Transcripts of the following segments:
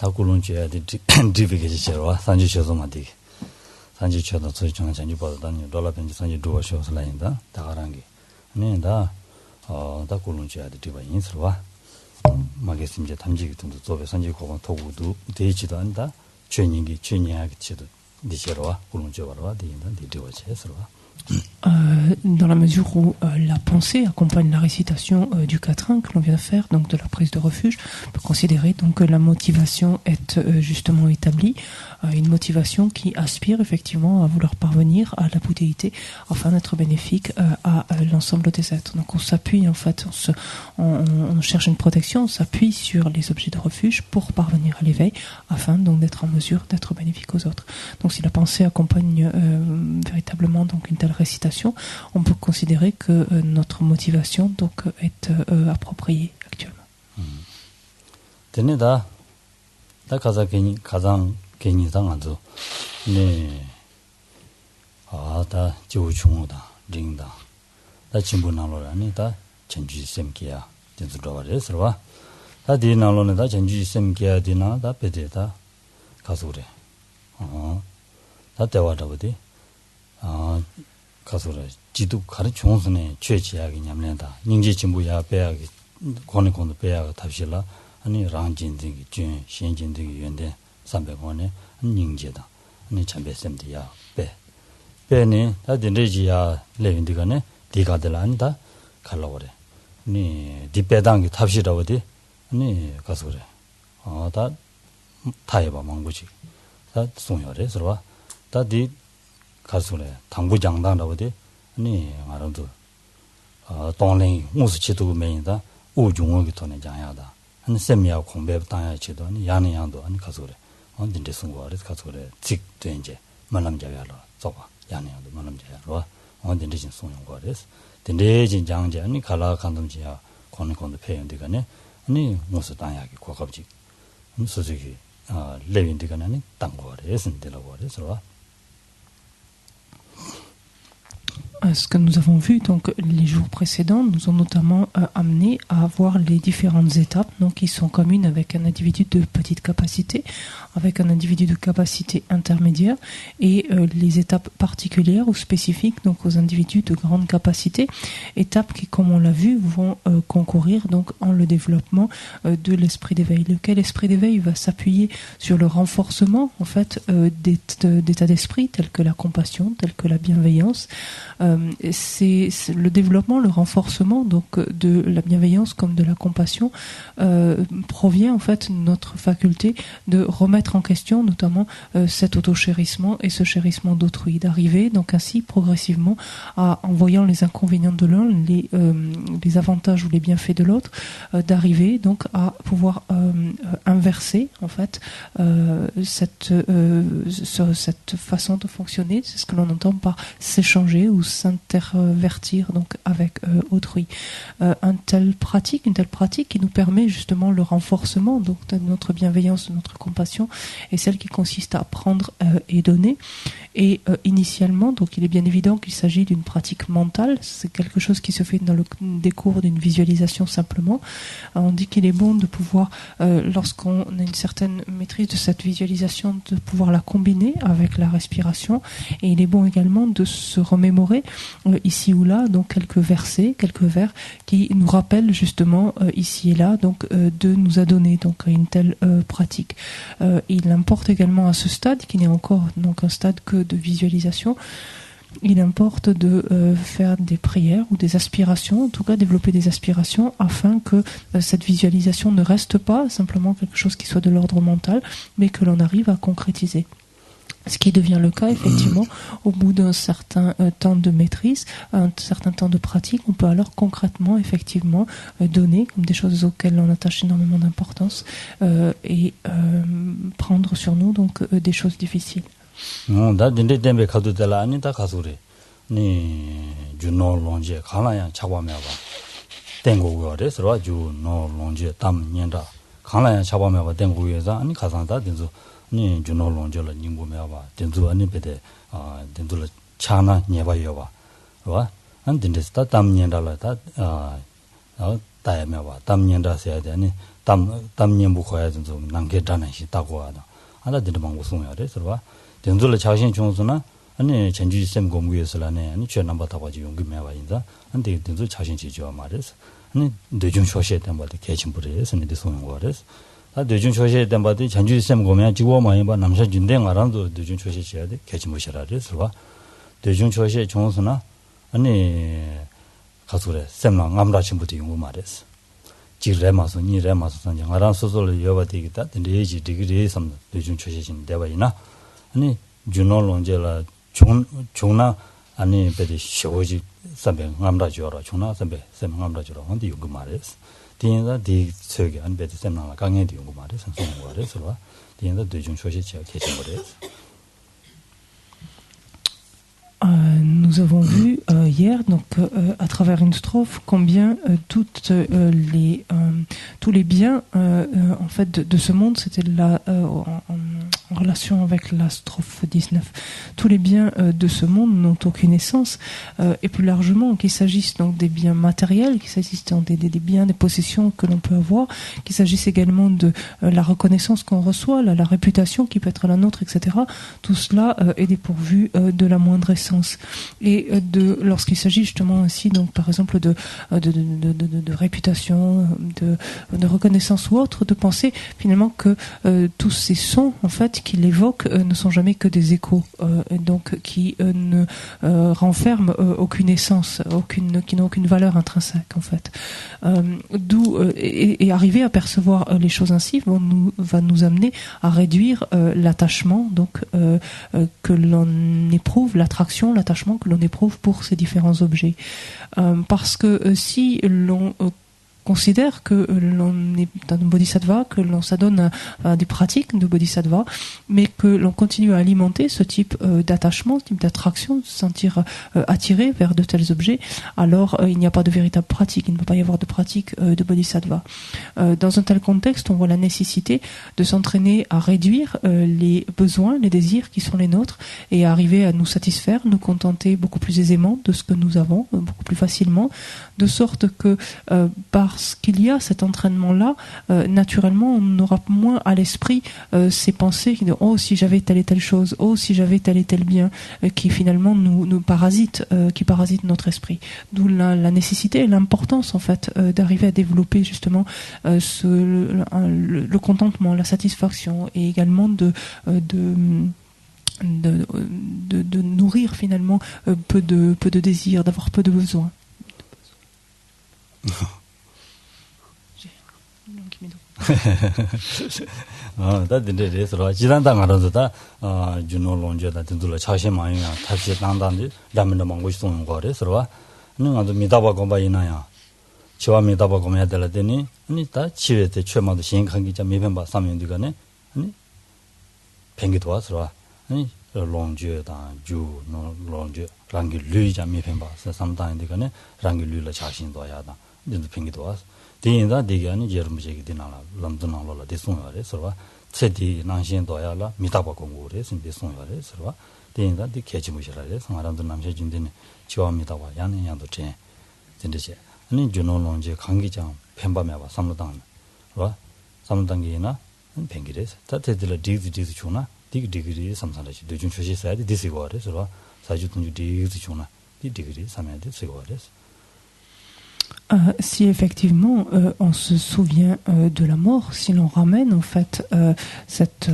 다굴론지야 디비게지셔와 산지셔도마디 산지셔도 소리청한 장주보다는 돌아벤지 산지 두어셔서라인다 다가란게 아니다 다굴론지야 디바 인스와 마게심제 탐지기 등도 조배 산지고가 도구도 되지도 않다 죄인이 죄인이하게 치도 디셔와 굴론지와와 디인다 디디와체서와 dans la mesure où la pensée accompagne la récitation du quatrain que l'on vient de faire, donc de la prise de refuge, on peut considérer donc que la motivation est justement établie, une motivation qui aspire effectivement à vouloir parvenir à la bouddhéité afin d'être bénéfique à l'ensemble des êtres. Donc on s'appuie en fait, on cherche une protection, on s'appuie sur les objets de refuge pour parvenir à l'éveil afin donc d'être en mesure d'être bénéfique aux autres. Donc si la pensée accompagne véritablement donc une telle récitation, on peut considérer que notre motivation donc est appropriée actuellement. Teneda da kazakeni kazang keni 당아도 네 아다 지우충오다 링다 다 진부나로라니 다 전주 셈기야 된주도와레서와 다 디나로네 다 전주 셈기야 디나 다 베데다 가소래 다 대화다거든 가소래 지도 가르 총선에 최지하게 냠낸다 닝지 진부야 배하게 권의권도 배하가 답실라 아니 랑진등이 준 신진등이 연대 300원에 닝제다 아니 참배sem디야 배네 다 딘레지야 레빈디가네 디가들 안다 갈라오래 니 디배당이 답시라고디 아니 가서 그래 다 타해봐 망고지 다 송열에 서와 다디 가서 그래 당부장당라고디 아니 말도 동랭 무스치도 메인다 우중하게 돈에 장야다 한 셈이야 공배 당야치도 아니 야네양도 아니 가서 그래 언제 승고를 가서 그래 직 된제 만남자야로 저봐 야네양도 만남자야로 언제 진 송용거래스 된대진 장제 아니 갈라 간dom지야 권권도 표현되가네 아니 무슨 당야기 고갑지 무슨지 레빈디가네 아니 당고래스 되라고 그래서 Ce que nous avons vu donc les jours précédents nous ont notamment amené à voir les différentes étapes donc qui sont communes avec un individu de petite capacité, avec un individu de capacité intermédiaire et les étapes particulières ou spécifiques donc aux individus de grande capacité, étapes qui comme on l'a vu vont concourir donc en le développement de l'esprit d'éveil, lequel esprit d'éveil va s'appuyer sur le renforcement en fait d'états d'esprit tels que la compassion, tels que la bienveillance. C'est le développement, le renforcement donc de la bienveillance comme de la compassion provient en fait de notre faculté de remettre en question notamment cet auto-chérissement et ce chérissement d'autrui, d'arriver donc ainsi progressivement à, en voyant les inconvénients de l'un, les avantages ou les bienfaits de l'autre, d'arriver donc à pouvoir inverser en fait cette façon de fonctionner. C'est ce que l'on entend par s'échanger ou s'intervertir donc avec autrui. Une telle pratique qui nous permet justement le renforcement donc de notre bienveillance, de notre compassion, est celle qui consiste à prendre et donner. Et initialement, donc il est bien évident qu'il s'agit d'une pratique mentale. C'est quelque chose qui se fait dans le décours d'une visualisation simplement. On dit qu'il est bon de pouvoir, lorsqu'on a une certaine maîtrise de cette visualisation, de pouvoir la combiner avec la respiration. Et il est bon également de se remémorer ici ou là donc quelques versets, quelques vers qui nous rappellent justement ici et là donc de nous adonner donc à une telle pratique. Il importe également à ce stade, qui n'est encore donc un stade que de visualisation, il importe de faire des prières ou des aspirations, en tout cas développer des aspirations afin que cette visualisation ne reste pas simplement quelque chose qui soit de l'ordre mental, mais que l'on arrive à concrétiser. Ce qui devient le cas, effectivement, au bout d'un certain temps de maîtrise, un certain temps de pratique, on peut alors concrètement, effectivement, donner comme des choses auxquelles on attache énormément d'importance et prendre sur nous donc des choses difficiles. 다 딘데 덴베 가도텔라 아니다 가소래 니 주노 론제 강라야 차바메 봐 땡고고래 서로 주노 론제 담 년다 강라야 차바메 봐 땡고여자 아니 가산다 딘조 니 주노 론제라 닝고메 봐 딘조 아니 베데 딘조라 차나 녀바여 봐 와 안 딘데스타 담 년다라 다 다야메와 담년다세야되니 담년부 kho야든 좀 남게 다나시 따고하다 하나들 방고 송야래 서봐 된돌 자신 중수나 아니 전주 쌤 공부에서라네 아니 저 넘버 타고지 용기매와 인자 안데 된돌 자신 지죠 말해서 아니 뇌중 쇼시에 된바데 개침부리에서 니들 송은 거래서 다 뇌중 쇼시에 된바데 전주 쌤 공부면 지고 많이 봐 남사 준대 가랑도 뇌중 쇼시 지야 돼 개침부시라 그래서 봐 뇌중 쇼시에 중수나 아니 가수래 쌤랑 암라 친구도 용고 말했어 지레마서 니레마서 선장 아랑 소소를 여봐 되겠다 근데지 디그리 섬 뇌중 초시신 대바이나 아니 준올론제라 종나 아니 베디 쇼지 선배 암라 줘라 종나 선배 쌤 암라 줘라 근데 용고 말했어 디인다 디 저기 안 베디 쌤랑 강해도 용고 말했어 선생 말했어 디인다 뇌중 초시 제가 계신 거래 Nous avons vu hier, donc à travers une strophe, combien tous les biens en fait de ce monde, c'était là en relation avec la strophe 19. Tous les biens de ce monde n'ont aucune essence, et plus largement, qu'il s'agisse donc des biens matériels, qu'il s'agisse des biens, des possessions que l'on peut avoir, qu'il s'agisse également de la reconnaissance qu'on reçoit, la réputation qui peut être la nôtre, etc. Tout cela est dépourvu de la moindre essence. Et lorsqu'il s'agit justement aussi, donc par exemple de réputation, de reconnaissance ou autre, de penser finalement que tous ces sons en fait qu'il évoque ne sont jamais que des échos, et donc qui ne renferment aucune essence, qui n'ont aucune valeur intrinsèque en fait. D'où et arriver à percevoir les choses ainsi va nous amener à réduire l'attachement donc que l'on éprouve, l'attachement que l'on éprouve pour ces différents objets. Parce que si l'on considère que l'on est dans un bodhisattva, que l'on s'adonne à des pratiques de bodhisattva, mais que l'on continue à alimenter ce type d'attachement, ce type d'attraction, de se sentir attiré vers de tels objets, alors il n'y a pas de véritable pratique, il ne peut pas y avoir de pratique de bodhisattva. Dans un tel contexte, on voit la nécessité de s'entraîner à réduire les besoins, les désirs qui sont les nôtres, et à arriver à nous satisfaire, nous contenter beaucoup plus aisément de ce que nous avons, beaucoup plus facilement, de sorte que parce qu'il y a cet entraînement-là, naturellement, on aura moins à l'esprit ces pensées qui disent « Oh, si j'avais telle et telle chose, oh, si j'avais tel et tel bien », qui finalement nous parasitent, qui parasitent notre esprit. D'où la nécessité et l'importance, en fait, d'arriver à développer justement le contentement, la satisfaction, et également de nourrir finalement peu de désirs, d'avoir peu de besoins. 다 데데서 지단당 알아서다 준노론제다 된돌 차시마이야 다시 단단히 담는 방법이 쏘는 거래서 능아도 미다바 공바이나야 지와 미다바 공해야 되더니 아니 다 지외대 최마도 신강기자 매변바 사면디가네 아니 뱅기도 와서 아니 롱제다 주 롱제 랑기 류자 매변바 삼단디가네 랑기 류라 자신도 야다 근데 뱅기도 와서 디인다 디가니 제르무제기 디나라 람드나로라 데송야레 서와 체디 난신도야라 미다바 공고레 신데송야레 서와 디인다 디 개지무시라레 상아람도 남셔진데니 지와미다와 야는야도 제 진데제 아니 준노론제 강기장 펜바메와 삼로당 와 삼로당기나 뱅기레스 다테들 디디 주나 디그리 삼산라지 되준 초시사야디 디시고레 서와 사주tunju 디디 주나 디디그리 삼야디 시고레스 Si effectivement on se souvient de la mort, si l'on ramène en fait cet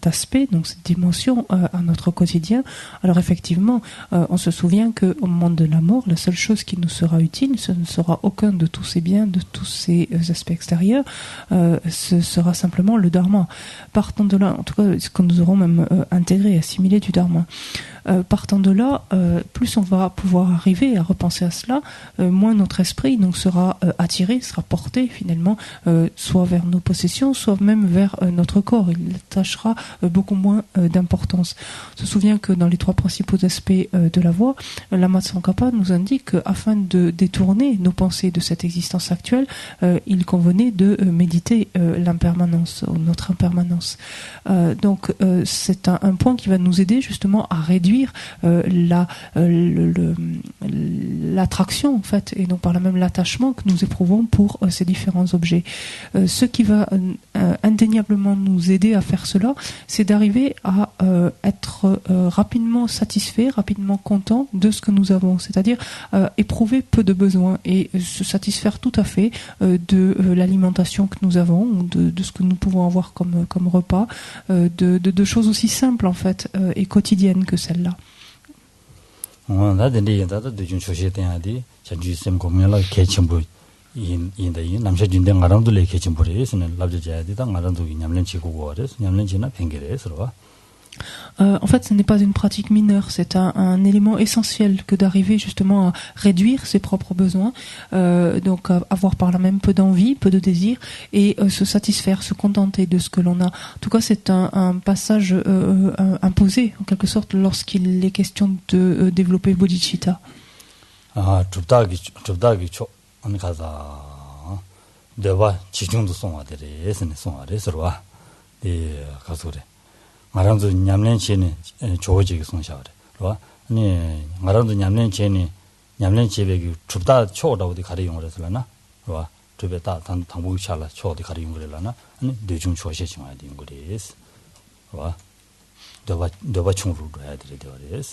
aspect, donc cette dimension à notre quotidien, alors effectivement on se souvient qu'au moment de la mort, la seule chose qui nous sera utile, ce ne sera aucun de tous ces biens, de tous ces aspects extérieurs, ce sera simplement le dharma. Partant de là, en tout cas ce que nous aurons même intégré, assimilé du dharma. Partant de là, plus on va pouvoir arriver à repenser à cela, moins notre esprit donc sera attiré, sera porté finalement soit vers nos possessions, soit même vers notre corps. Il attachera beaucoup moins d'importance. On se souvient que dans les trois principaux aspects de la voie, Lama Tsongkhapa nous indique qu'afin de détourner nos pensées de cette existence actuelle, il convenait de méditer l'impermanence, notre impermanence. Donc c'est un point qui va nous aider justement à réduire réduire l'attraction en fait, et non par là même l'attachement que nous éprouvons pour ces différents objets. Ce qui va indéniablement nous aider à faire cela, c'est d'arriver à être rapidement satisfait, rapidement content de ce que nous avons, c'est-à-dire éprouver peu de besoins et se satisfaire tout à fait de l'alimentation que nous avons, de ce que nous pouvons avoir comme repas, de choses aussi simples en fait et quotidiennes que celles-là. En fait, ce n'est pas une pratique mineure, c'est un élément essentiel que d'arriver justement à réduire ses propres besoins, donc avoir par là même peu d'envie, peu de désir, et se satisfaire, se contenter de ce que l'on a. En tout cas, c'est un passage imposé, en quelque sorte, lorsqu'il est question de développer bodhicitta. ngarandu nyamlen chene joji songshawre ro ni ngarandu nyamlen chene nyamlen chebe gi chubda choda odi khari yongresla ro chube ta 당부 chala chodi khari yongresla ni dejung choshi chima di yongres ro doba chungru do ya dire.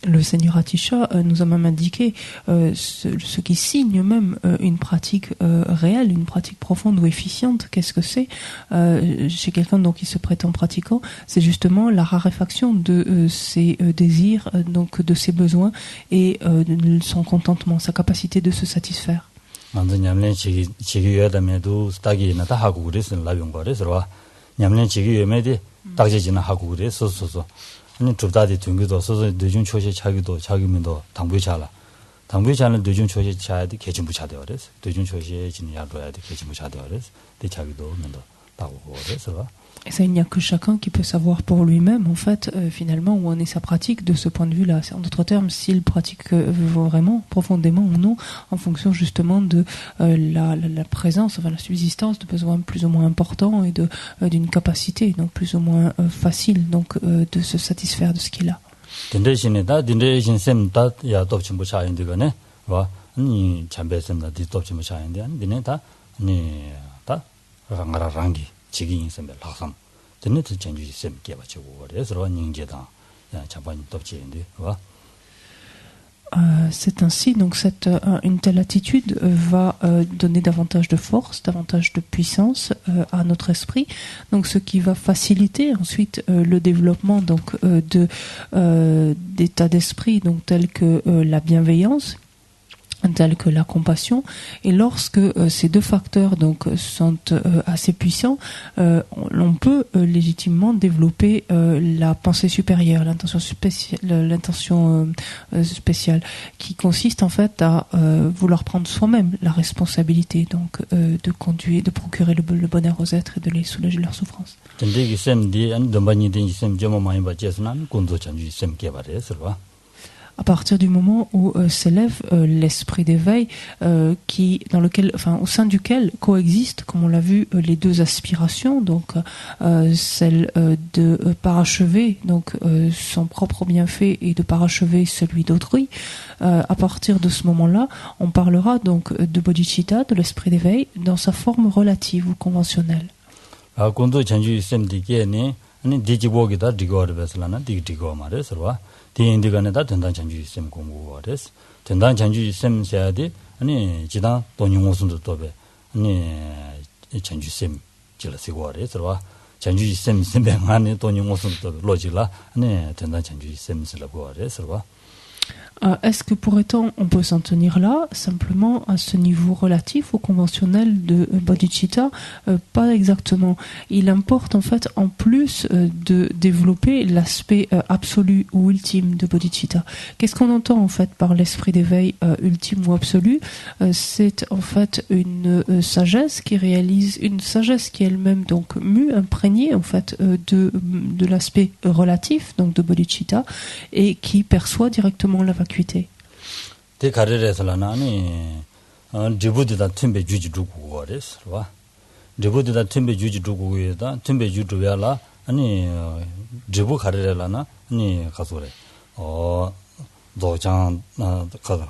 Le Seigneur Atisha nous a même indiqué ce qui signe même une pratique réelle, une pratique profonde ou efficiente. Qu'est-ce que c'est chez quelqu'un donc qui se prétend pratiquant? C'est justement la raréfaction de ses désirs, donc de ses besoins et son contentement, sa capacité de se satisfaire. 아니 좁다디 등기도 소소 대중 초시 차기도 자기면도 당부차라 당부차는 대중 초시 차야디 개진부 차대요 그래서 대중 초시에 지는 야도야디 개진부 차대요 그래서 대 자기도 면도 따고 그래서 Et ça, il n'y a que chacun qui peut savoir pour lui-même, en fait, finalement, où en est sa pratique de ce point de vue-là. En d'autres termes, s'il pratique vraiment, profondément ou non, en fonction justement de la présence, enfin la subsistance de besoins plus ou moins importants et d'une capacité, donc plus ou moins facile, donc de se satisfaire de ce qu'il a. C'est ainsi, donc une telle attitude va donner davantage de force, davantage de puissance à notre esprit, donc ce qui va faciliter ensuite le développement donc d'états d'esprit donc tels que la bienveillance, tels que la compassion, et lorsque ces deux facteurs donc sont assez puissants, on peut légitimement développer la pensée supérieure, l'intention spéciale, qui consiste en fait à vouloir prendre soi-même la responsabilité donc de conduire, de procurer le bonheur aux êtres et de les soulager leurs souffrances. À partir du moment où s'élève l'esprit d'éveil, au sein duquel coexistent, comme on l'a vu, les deux aspirations, donc celle de parachever donc son propre bienfait et de parachever celui d'autrui. À partir de ce moment-là, on parlera donc de bodhicitta, de l'esprit d'éveil, dans sa forme relative ou conventionnelle. 디인디간에다 된단 장주 있음 공부하레스 된단 장주 있음 해야지 아니 지당 돈용 옷도 또베 아니 장주 있음 질러시고 하레스 와 장주 있음 안에 돈용 옷도 또 로지라 아니 된단 장주 있음 슬라고 하레스 와 Est-ce que pour autant on peut s'en tenir là, simplement à ce niveau relatif ou conventionnel de bodhicitta? Pas exactement. Il importe en fait en plus de développer l'aspect absolu ou ultime de bodhicitta. Qu'est-ce qu'on entend en fait par l'esprit d'éveil ultime ou absolu? C'est en fait une sagesse qui réalise, une sagesse qui est elle-même donc mue, imprégnée en fait de l'aspect relatif donc de bodhicitta et qui perçoit directement la vacuité. 대 가르레서라나니 디부디다 팀베 주지 두고 그랬어 봐. 디부디다 팀베 주지 두고에다 팀베 주주야라 아니 제부 가르래라나 아니 가서래 도장 가서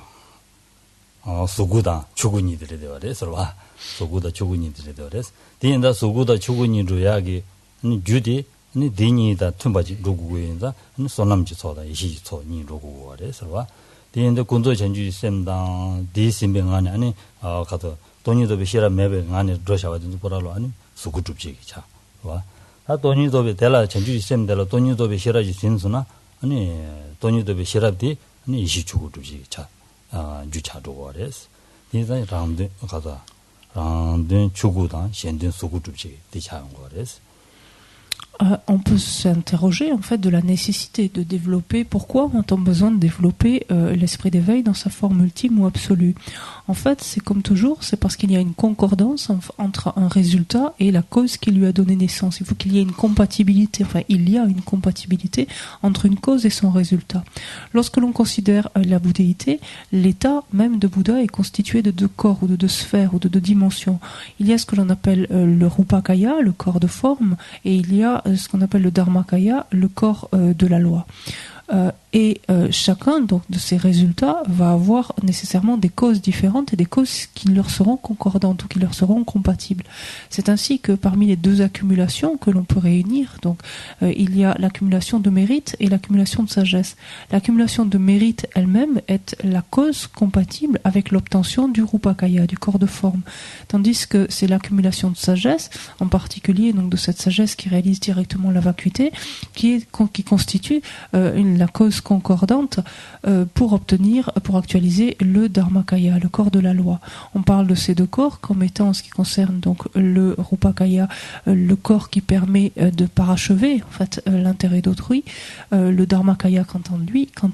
수구다 추군이들이 되어래서 와 수구다 추군이들이 되어래서 뒤엔다 수구다 추군이로 야기 아니 주디 아니 디니다 tum바지 로고고인다 아니 소남지 소다 이시 소니 로고고래서 와 뒤엔다 군도 전주 셈당 디심뱅 아니 가서 돈이도 비시라 매베 안에 러시아와도 보라로 아니 수구줍지기 차 와. 아 돈이도 베텔라 전주 셈델라 돈이도 비시라지 신수나 아니 돈이도 비시라디 아니 이시 주구줍지기 차 주차도 거래스. 디자 람데 가자. 람데 주구다 현대 수구줍지기 디차한 거래스. On peut s'interroger en fait de la nécessité de développer. Pourquoi a-t-on besoin de développer l'esprit d'éveil dans sa forme ultime ou absolue? En fait, c'est comme toujours, c'est parce qu'il y a une concordance entre un résultat et la cause qui lui a donné naissance. Il faut qu'il y ait une compatibilité. Enfin, il y a une compatibilité entre une cause et son résultat. Lorsque l'on considère la bouddhéité, l'état même de Bouddha est constitué de deux corps ou de deux sphères ou de deux dimensions. Il y a ce que l'on appelle le Rupakaya, le corps de forme, et il y a ce qu'on appelle le Dharmakaya, le corps de la loi. Et chacun donc de ces résultats va avoir nécessairement des causes différentes et des causes qui leur seront concordantes ou qui leur seront compatibles. C'est ainsi que parmi les deux accumulations que l'on peut réunir, donc il y a l'accumulation de mérite et l'accumulation de sagesse. L'accumulation de mérite elle-même est la cause compatible avec l'obtention du Rupakaya, du corps de forme, tandis que c'est l'accumulation de sagesse, en particulier donc de cette sagesse qui réalise directement la vacuité, qui constitue la cause concordante pour actualiser le Dharmakaya, le corps de la loi. On parle de ces deux corps comme étant, en ce qui concerne donc le Rupakaya, le corps qui permet de parachever en fait l'intérêt d'autrui, le Dharmakaya quant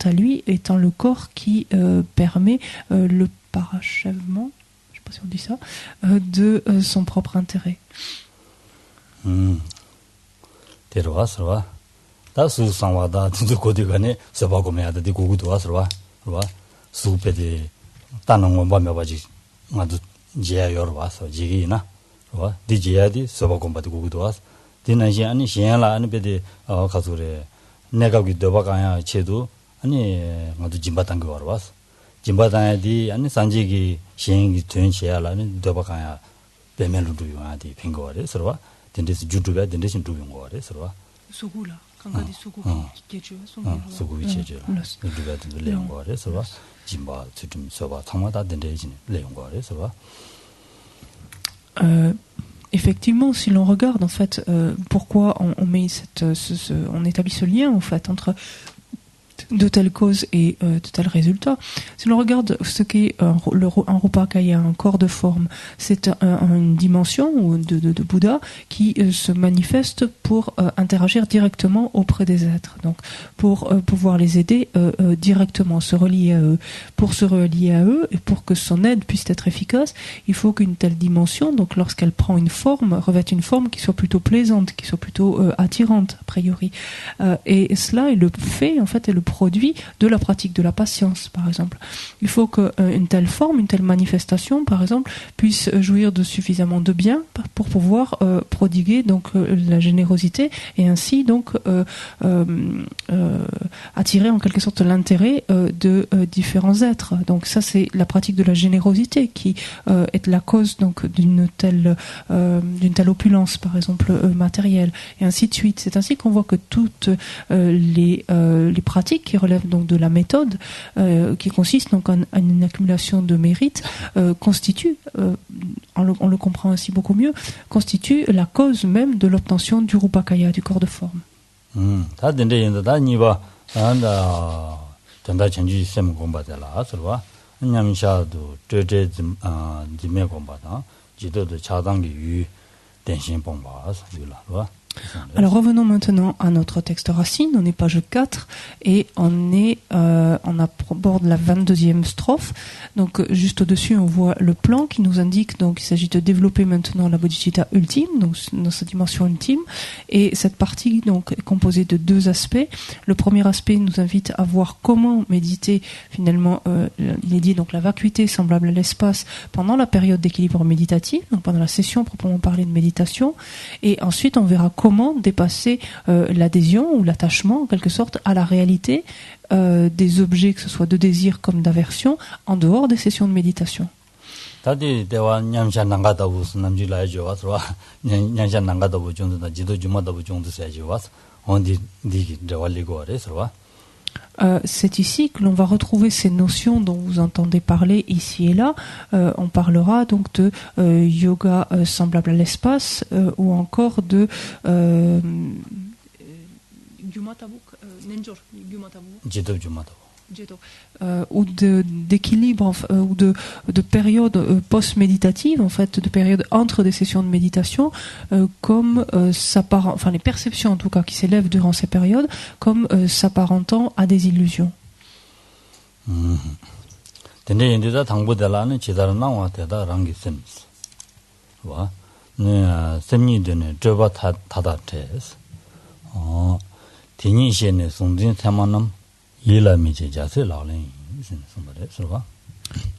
à lui étant le corps qui permet le parachèvement, je sais pas si on dit ça, de son propre intérêt. 다 수상와다 진짜 고대가네 서바고메야다 고구도 와서와 와 수페데 따는 거 보면 봐지 나도 제야여 와서 지기나 와 디제야디 서바고바도 고구도 와서 디나시 아니 시행라 아니 베데 가서래 내가 그 더바가야 제도 아니 나도 짐바탄 거 와서 짐바탄야디 아니 산지기 시행이 된 시야라는 더바가야 베멜루도 요아디 핑거래 서와 딘데스 주두가 딘데신 두용 거래 서와 수구라 Effectivement, si l'on regarde en fait pourquoi on met on établit ce lien en fait entre de telles causes et de tels résultats. Si l'on regarde ce qu'est un Rupakaya, un corps de forme, c'est une dimension de Bouddha qui se manifeste pour interagir directement auprès des êtres, donc pour pouvoir les aider directement, se relier à eux. Pour se relier à eux et pour que son aide puisse être efficace, il faut qu'une telle dimension, donc lorsqu'elle prend une forme, revête une forme qui soit plutôt plaisante, qui soit plutôt attirante a priori. Et cela est le fait en fait est le produit de la pratique de la patience, par exemple. Il faut qu'une telle forme, une telle manifestation, par exemple, puisse jouir de suffisamment de bien pour pouvoir prodiguer donc la générosité et ainsi donc attirer en quelque sorte l'intérêt de différents êtres. Donc ça, c'est la pratique de la générosité qui est la cause donc d'une telle opulence, par exemple matérielle, et ainsi de suite. C'est ainsi qu'on voit que toutes les pratiques qui relèvent donc de la méthode, qui consiste donc en une accumulation de mérite, constituent, on le comprend ainsi beaucoup mieux, constitue la cause même de l'obtention du Rupakaya, du corps de forme. Alors revenons maintenant à notre texte racine, on est page 4 et on aborde la 22e strophe. Donc juste au-dessus on voit le plan qui nous indique donc il s'agit de développer maintenant la bodhicitta ultime, donc dans sa dimension ultime, et cette partie donc est composée de deux aspects. Le premier aspect nous invite à voir comment méditer finalement, il est dit donc la vacuité semblable à l'espace pendant la période d'équilibre méditatif, donc pendant la session proprement parlée de méditation, et ensuite on verra comment dépasser l'adhésion ou l'attachement, en quelque sorte, à la réalité des objets, que ce soit de désir comme d'aversion, en dehors des sessions de méditation. 다디 대화 냠샤 난가다 우스 남지 라이죠 와서 냠샤 난가다 보존다 지도 주마다 보존도 세지 와서 온디 디기 대화리고 와서 C'est ici que l'on va retrouver ces notions dont vous entendez parler ici et là. On parlera donc de yoga semblable à l'espace ou encore de ou d'équilibre ou de périodes post-méditatives, en fait, de périodes entre des sessions de méditation, comme enfin les perceptions en tout cas qui s'élèvent durant ces périodes, comme s'apparentant à des illusions.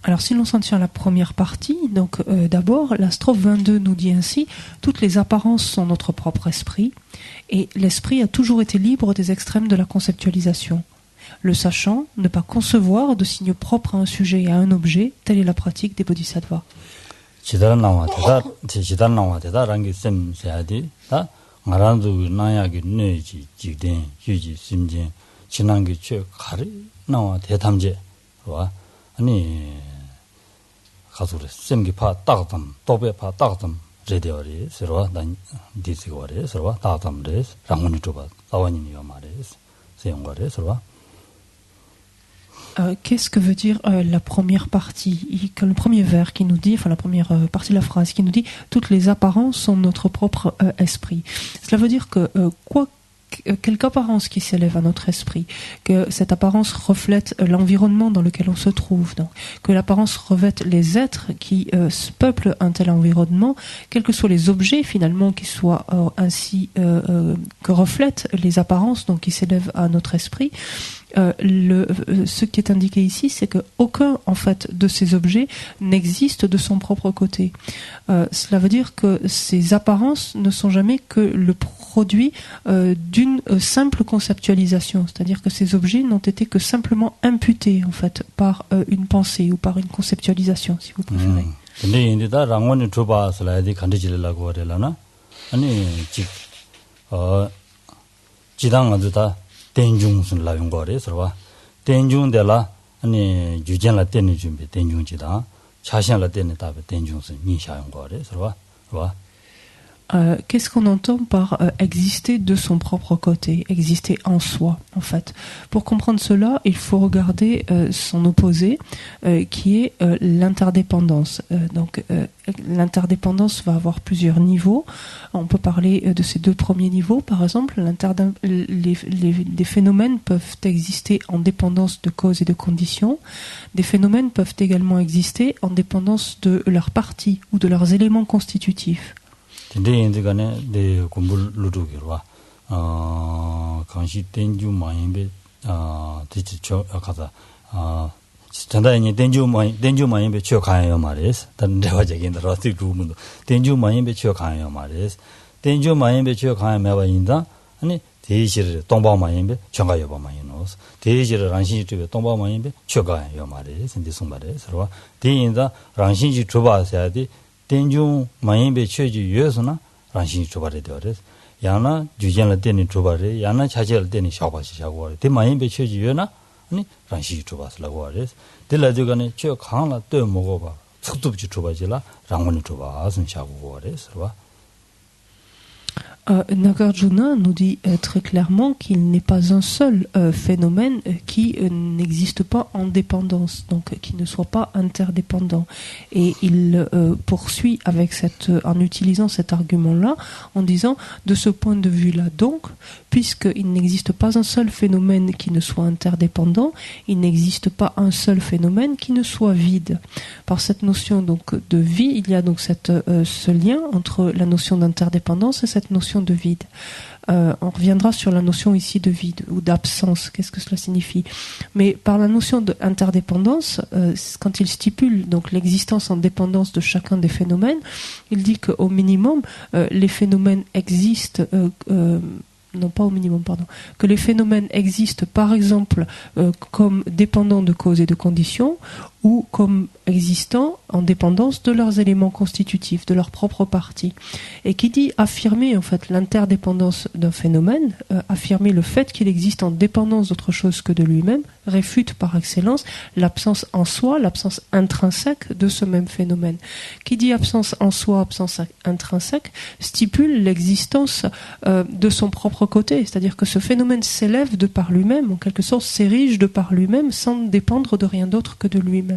Alors si l'on s'en tient à la première partie, donc d'abord la strophe 22 nous dit ainsi: toutes les apparences sont notre propre esprit, et l'esprit a toujours été libre des extrêmes de la conceptualisation. Le sachant, ne pas concevoir de signes propres à un sujet et à un objet, telle est la pratique des bodhisattvas. 지난게 저 가리 나와 대탐제 와 아니 가서래 샘기파 따가담 또베파 따가담 제대어리 서로 난 디스고래 서로 따가담레 라문이 줘봐 사원이요 말레스 세용거래 서로. Qu'est-ce que veut dire la première partie, le premier vers qui nous dit, enfin la première partie de la phrase qui nous dit toutes les apparences sont notre propre esprit. Cela veut dire que quelque apparence qui s'élève à notre esprit, que cette apparence reflète l'environnement dans lequel on se trouve, donc, que l'apparence revête les êtres qui peuplent un tel environnement, quels que soient les objets finalement qui soient ainsi que reflètent les apparences donc qui s'élèvent à notre esprit. Ce qui est indiqué ici, c'est que aucun en fait de ces objets n'existe de son propre côté. Cela veut dire que ces apparences ne sont jamais que le produit d'une simple conceptualisation, c'est-à-dire que ces objets n'ont été que simplement imputés en fait par une pensée ou par une conceptualisation, si vous préférez. denjungsun la yongore sorwa denjung de la ani jujian la den jun be denjung ji da chaxian la den da be denjungsun ni xia yongore sorwa wa. Qu'est-ce qu'on entend par exister de son propre côté, exister en soi, en fait? Pour comprendre cela, il faut regarder son opposé, qui est l'interdépendance. Donc, l'interdépendance va avoir plusieurs niveaux. On peut parler de ces deux premiers niveaux, par exemple. Les phénomènes peuvent exister en dépendance de causes et de conditions. Des phénomènes peuvent également exister en dépendance de leurs parties ou de leurs éléments constitutifs. 인디간에 네 공부를 루루기로와 강시 땡주 마인베 디치초 가자 전다니 땡주 마인베 쳐 가요 말이스 다른 대화적인 러티 루문도 땡주 마인베 쳐 가요 말이스 땡주 마인베 쳐 가요 매바인다 아니 대시를 동방 마인베 정가요 바마이노스 대시를 란신지 집에 동방 마인베 쳐 가요 말이스 인디송 말이스 서로 대인다 란신지 줘봐야지 denjung mayinbe cheji yesuna ranshin chobare deores yana jujenla deni chobare yana chajel deni shabashi shagore de mayinbe cheji yena ani ranshin chobas lagores de la jogane che khangla de mogoba tsutubji chobajila rangoni chobasun shagores wa. Nagarjuna nous dit très clairement qu'il n'est pas un seul phénomène qui n'existe pas en dépendance, donc qui ne soit pas interdépendant. Et il poursuit avec en utilisant cet argument-là, en disant de ce point de vue-là, donc, puisqu'il n'existe pas un seul phénomène qui ne soit interdépendant, il n'existe pas un seul phénomène qui ne soit vide. Par cette notion donc de vie, il y a donc ce lien entre la notion d'interdépendance et cette notion notion de vide. On reviendra sur la notion ici de vide ou d'absence, qu'est-ce que cela signifie. Mais par la notion d'interdépendance, quand il stipule donc l'existence en dépendance de chacun des phénomènes, il dit qu'au minimum, les phénomènes existent, non pas au minimum, pardon, que les phénomènes existent par exemple comme dépendants de causes et de conditions ou comme existant en dépendance de leurs éléments constitutifs, de leur propre partie. Et qui dit affirmer en fait l'interdépendance d'un phénomène, affirmer le fait qu'il existe en dépendance d'autre chose que de lui-même, réfute par excellence l'absence en soi, l'absence intrinsèque de ce même phénomène. Qui dit absence en soi, absence intrinsèque, stipule l'existence de son propre côté, c'est-à-dire que ce phénomène s'élève de par lui-même, en quelque sorte s'érige de par lui-même sans dépendre de rien d'autre que de lui-même.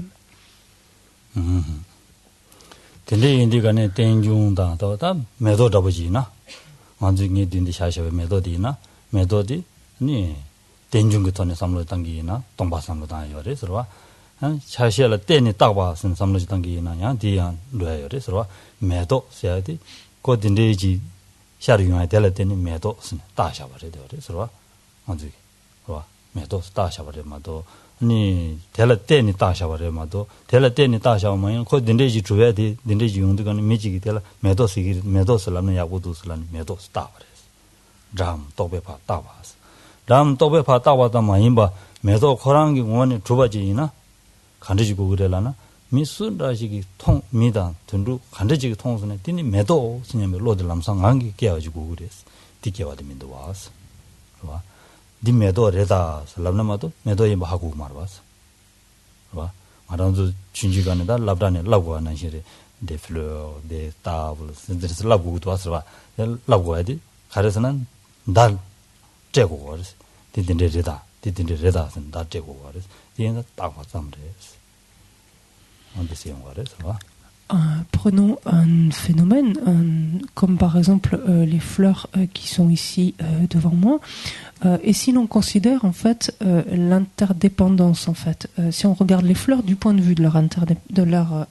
근데 인디가네 땡중다 더다 매도 잡으지나 완전히 딘디 샤샤베 매도디나 매도디 니 땡중그 돈에 삼로 당기나 동바 삼로다 요래서 한 샤샤라 때니 딱바 쓴 삼로 당기나 야 디안 뢰요래서 매도 셔야디 고 딘디지 샤르용에 될 때니 매도 쓴 다샤버래 되어래서 완전히 와 매도 다샤버래 마도 니 텔레테니 따샤버레마도 텔레테니 따샤오면 코 딘데지 주야디 딘데지 용도가는 미지기 텔라 메도스기 메도스라는 야고도스라는 메도스 따버레스 람 또베파 따바스 람 또베파 따바다 마임바 메도 코랑기 원이 주바지이나 간데지고 그래라나 미스라지기 통 미다 든루 간데지기 통선에 딘이 메도 스님의 로들람상 안기 깨가지고 그랬어 디케와드민도 와스 와 디 메도 레다 살람나마도 메도에 뭐 하고 말아봤어. 봐. 말한도 준지간에다 랍다네 랍고 하는 시에 데 플로 데 타블 신들스 랍고도 왔어 봐. 랍고 해야지. 가르서는 날 째고 그랬어. 디딘데 레다는 다 째고 그랬어. 디엔다 딱 왔으면 됐어. 언제서 용 그랬어 봐. Prenons un phénomène comme par exemple les fleurs qui sont ici devant moi. Et si l'on considère en fait l'interdépendance en fait, si on regarde les fleurs du point de vue de leur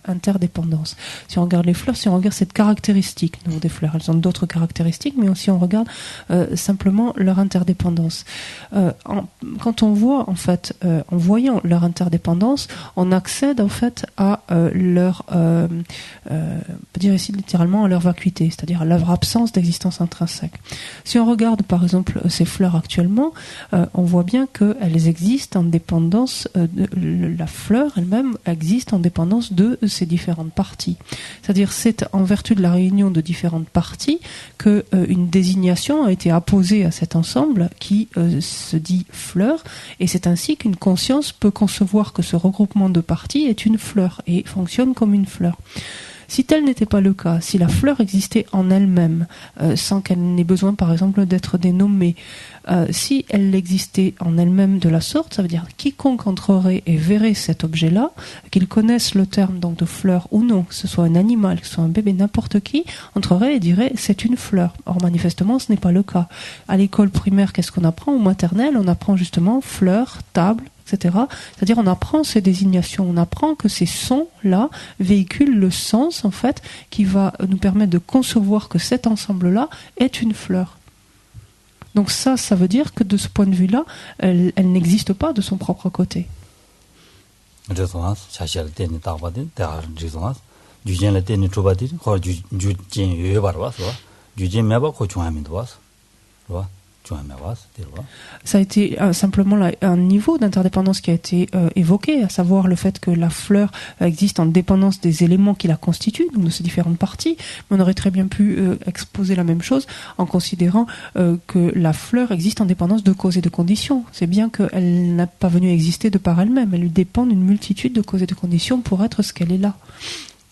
interdépendance, si on regarde les fleurs, si on regarde cette caractéristique donc des fleurs, elles ont d'autres caractéristiques, mais aussi on regarde simplement leur interdépendance. Quand on voit en fait, en voyant leur interdépendance, on accède en fait à leur, on peut dire ici littéralement à leur vacuité, c'est-à-dire à leur absence d'existence intrinsèque. Si on regarde par exemple ces fleurs actuellement, on voit bien qu'elles existent en dépendance, la fleur elle-même existe en dépendance de ces différentes parties. C'est-à-dire c'est en vertu de la réunion de différentes parties que une désignation a été apposée à cet ensemble qui se dit fleur, et c'est ainsi qu'une conscience peut concevoir que ce regroupement de parties est une fleur et fonctionne comme une fleur. Si tel n'était pas le cas, si la fleur existait en elle-même, sans qu'elle n'ait besoin par exemple d'être dénommée, si elle existait en elle-même de la sorte, ça veut dire quiconque entrerait et verrait cet objet-là, qu'il connaisse le terme donc de fleur ou non, que ce soit un animal, que ce soit un bébé, n'importe qui, entrerait et dirait c'est une fleur. Or manifestement ce n'est pas le cas. À l'école primaire, qu'est-ce qu'on apprend? Au maternel, on apprend justement fleur, table, etc. C'est-à-dire on apprend ces désignations, on apprend que ces sons-là véhiculent le sens en fait qui va nous permettre de concevoir que cet ensemble-là est une fleur. Donc ça veut dire que de ce point de vue-là, elle n'existe pas de son propre côté. Ça a été simplement un niveau d'interdépendance qui a été évoqué, à savoir le fait que la fleur existe en dépendance des éléments qui la constituent, donc de ces différentes parties. Mais on aurait très bien pu exposer la même chose en considérant que la fleur existe en dépendance de causes et de conditions. C'est bien qu'elle n'a pas venu exister de par elle-même, elle lui dépend d'une multitude de causes et de conditions pour être ce qu'elle est là.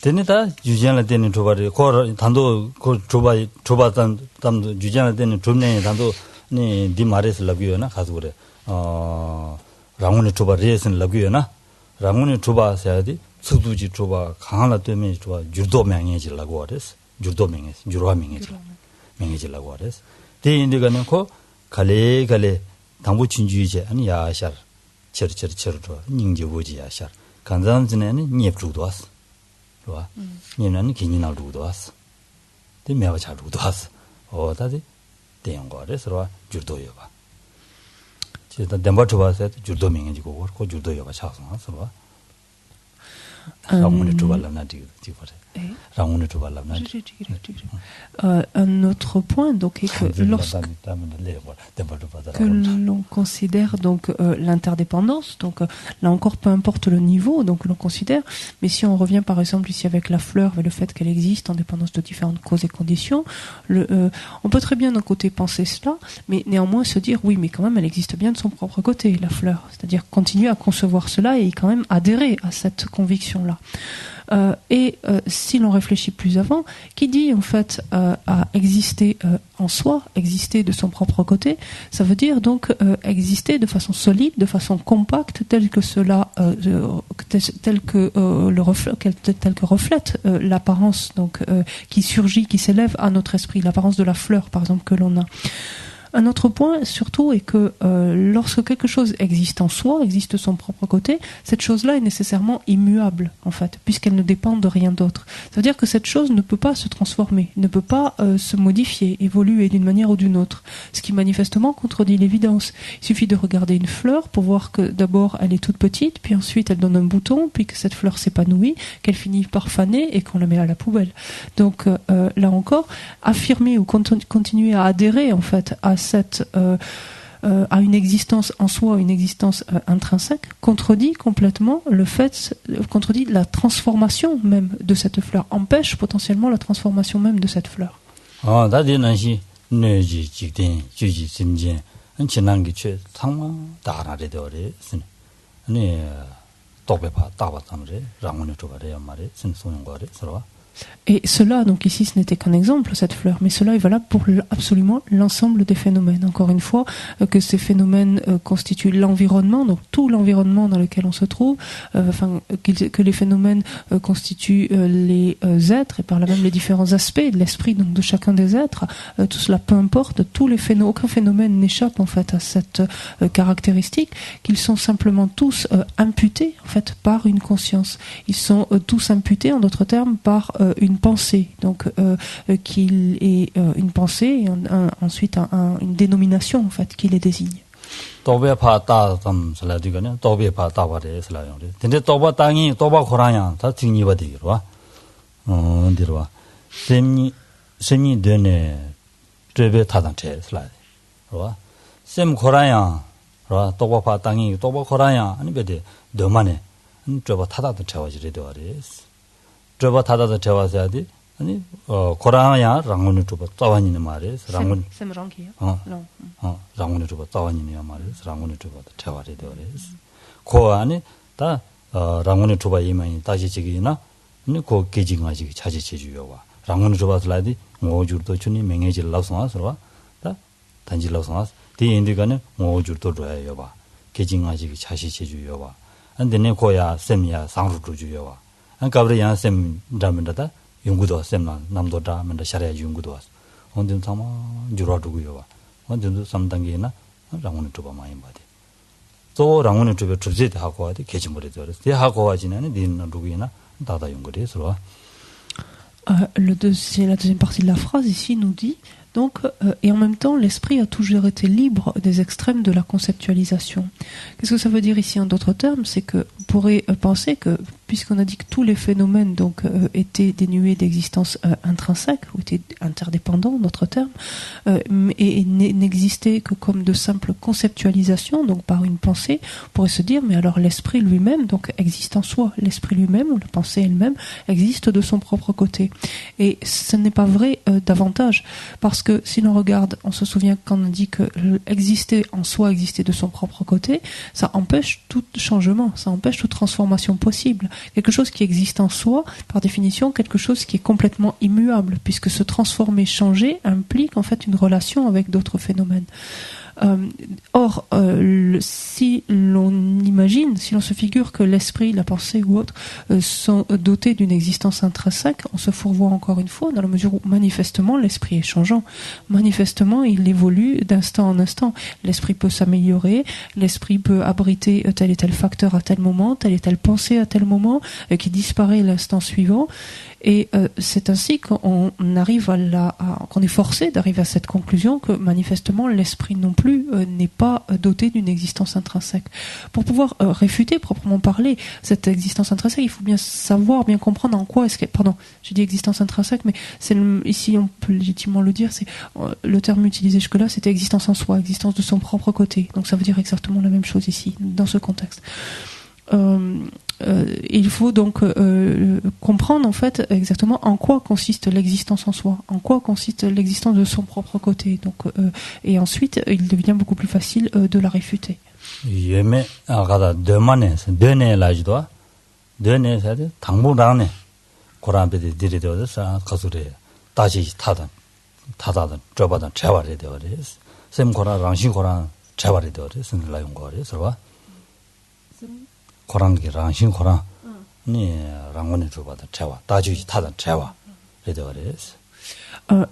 데네다 유지하는 데는 조바리 고 단도 고 조바단 담도 유지하는 데는 좀내 단도 네 디마레스 라비오나 가서 그래 라문의 조바리에서는 라비오나 라문의 조바서야지 수두지 조바 강하나 때문에 조바 유도 명예질라고 그랬어 유도 명예 유로화 명예질라고 그랬어 대인들가는 고 갈래 당부 진주이제 아니 야샤 처처처로 닝제보지 야샤 간담진에는 녀프도 왔어 와 니는 기니나 루도 왔어 데 매와 잘 루도 왔어 어다디 대용거래 서로 줄도요 봐. 제가 덴바트바서 줄도 명이고 그 줄도요 봐 차서 서로. 라운드 투발라나 디고 라운드 투발라나. Un autre point donc est que l'on considère donc l'interdépendance, donc là encore peu importe le niveau, donc l'on considère, mais si on revient par exemple ici avec la fleur et le fait qu'elle existe en dépendance de différentes causes et conditions, on peut très bien d'un côté penser cela, mais néanmoins se dire oui mais quand même elle existe bien de son propre côté, la fleur, c'est-à-dire continuer à concevoir cela et quand même adhérer à cette conviction là. Si l'on réfléchit plus avant, qui dit en fait à exister en soi, exister de son propre côté, ça veut dire donc exister de façon solide, de façon compacte, tel que reflète l'apparence donc qui surgit, qui s'élève à notre esprit, l'apparence de la fleur par exemple que l'on a. Un autre point, surtout, est que lorsque quelque chose existe en soi, existe de son propre côté, cette chose-là est nécessairement immuable, en fait, puisqu'elle ne dépend de rien d'autre. Ça veut dire que cette chose ne peut pas se transformer, ne peut pas se modifier, évoluer d'une manière ou d'une autre, ce qui manifestement contredit l'évidence. Il suffit de regarder une fleur pour voir que d'abord elle est toute petite, puis ensuite elle donne un bouton, puis que cette fleur s'épanouit, qu'elle finit par faner et qu'on la met à la poubelle. Donc là encore, affirmer ou continuer à adhérer, en fait, à une existence en soi, une existence intrinsèque, contredit complètement contredit la transformation même de cette fleur, empêche potentiellement la transformation même de cette fleur. Et cela, donc ici, ce n'était qu'un exemple, cette fleur, mais cela est valable pour absolument l'ensemble des phénomènes. Encore une fois, que ces phénomènes constituent l'environnement, donc tout l'environnement dans lequel on se trouve, que les phénomènes constituent les êtres, et par là même les différents aspects de l'esprit donc de chacun des êtres, tout cela, peu importe, aucun phénomène n'échappe en fait à cette caractéristique, qu'ils sont simplement tous imputés en fait par une conscience. Ils sont tous imputés, en d'autres termes, par une pensée, donc qu'il est une pensée et ensuite une dénomination en fait qui les désigne. 저바 타다도 재와서야지 아니 고라야 랑문을 줘 따와니는 말이에요. 랑문 semran기요. 랑문을 줘 따와니는 말이에요. 랑문을 줘 재와래 되어요. 고 안에 다 랑문을 줘 봐 이만이 다시 지기나 아니 고 계징아지 자지 제주요와 랑문을 줘 봐서라디 모주도 주니 맹해질 라서와서 다 단질라서 디 인디가는 모주도 줘요 봐. 계징아지 자시 제주요와 안데네 고야 셈이야 상루도 주요와 가브리야 셈 담는다 연구도 셈나 남도 담는다 샤리아 연구도 왔어. 언제 담아 주라두고요. 언제도 3단계나 랑원을 줘 봐 많이 봐대. 또 랑원을 줘 주제도 하고 와도 계집물에 들어. 대 하고 와지는 니는 누구이나 다다 연구를 해서. La deuxième partie de la phrase ici nous dit donc et en même temps l'esprit a toujours été libre des extrêmes de la conceptualisation. Qu'est-ce que ça veut dire ici en d'autres termes? C'est que on pourrait penser que puisqu'on a dit que tous les phénomènes donc étaient dénués d'existence intrinsèque ou étaient interdépendants, d'autres termes, et n'existaient que comme de simples conceptualisations, donc par une pensée, on pourrait se dire mais alors l'esprit lui-même donc existe en soi, l'esprit lui-même ou la pensée elle-même existe de son propre côté. Et ce n'est pas vrai davantage, parce que si l'on regarde, on se souvient qu'on a dit que exister en soi, exister de son propre côté, ça empêche tout changement, ça empêche toute transformation possible. Quelque chose qui existe en soi, par définition, quelque chose qui est complètement immuable, puisque se transformer, changer, implique en fait une relation avec d'autres phénomènes. Or, si l'on se figure que l'esprit, la pensée ou autre sont dotés d'une existence intrinsèque, on se fourvoie encore une fois dans la mesure où manifestement l'esprit est changeant. Manifestement, il évolue d'instant en instant. L'esprit peut s'améliorer, l'esprit peut abriter tel et tel facteur à tel moment, telle et telle pensée à tel moment, qui disparaît l'instant suivant. Et c'est ainsi qu'on arrive qu'on est forcé d'arriver à cette conclusion que manifestement l'esprit non plus n'est pas doté d'une existence intrinsèque. Pour pouvoir réfuter proprement parler cette existence intrinsèque, il faut bien savoir, bien comprendre en quoi est-ce que... Pardon, j'ai dit existence intrinsèque, mais ici on peut légitimement le dire, c'est le terme utilisé jusque-là, c'était existence en soi, existence de son propre côté. Donc ça veut dire exactement la même chose ici, dans ce contexte. Il faut donc comprendre en fait exactement en quoi consiste l'existence en soi, en quoi consiste l'existence de son propre côté. Donc, et ensuite, il devient beaucoup plus facile de la réfuter. 고랑기 랑신 고랑 네 랑원에 줘봐도 채와 다주지 타다 채와 레더레스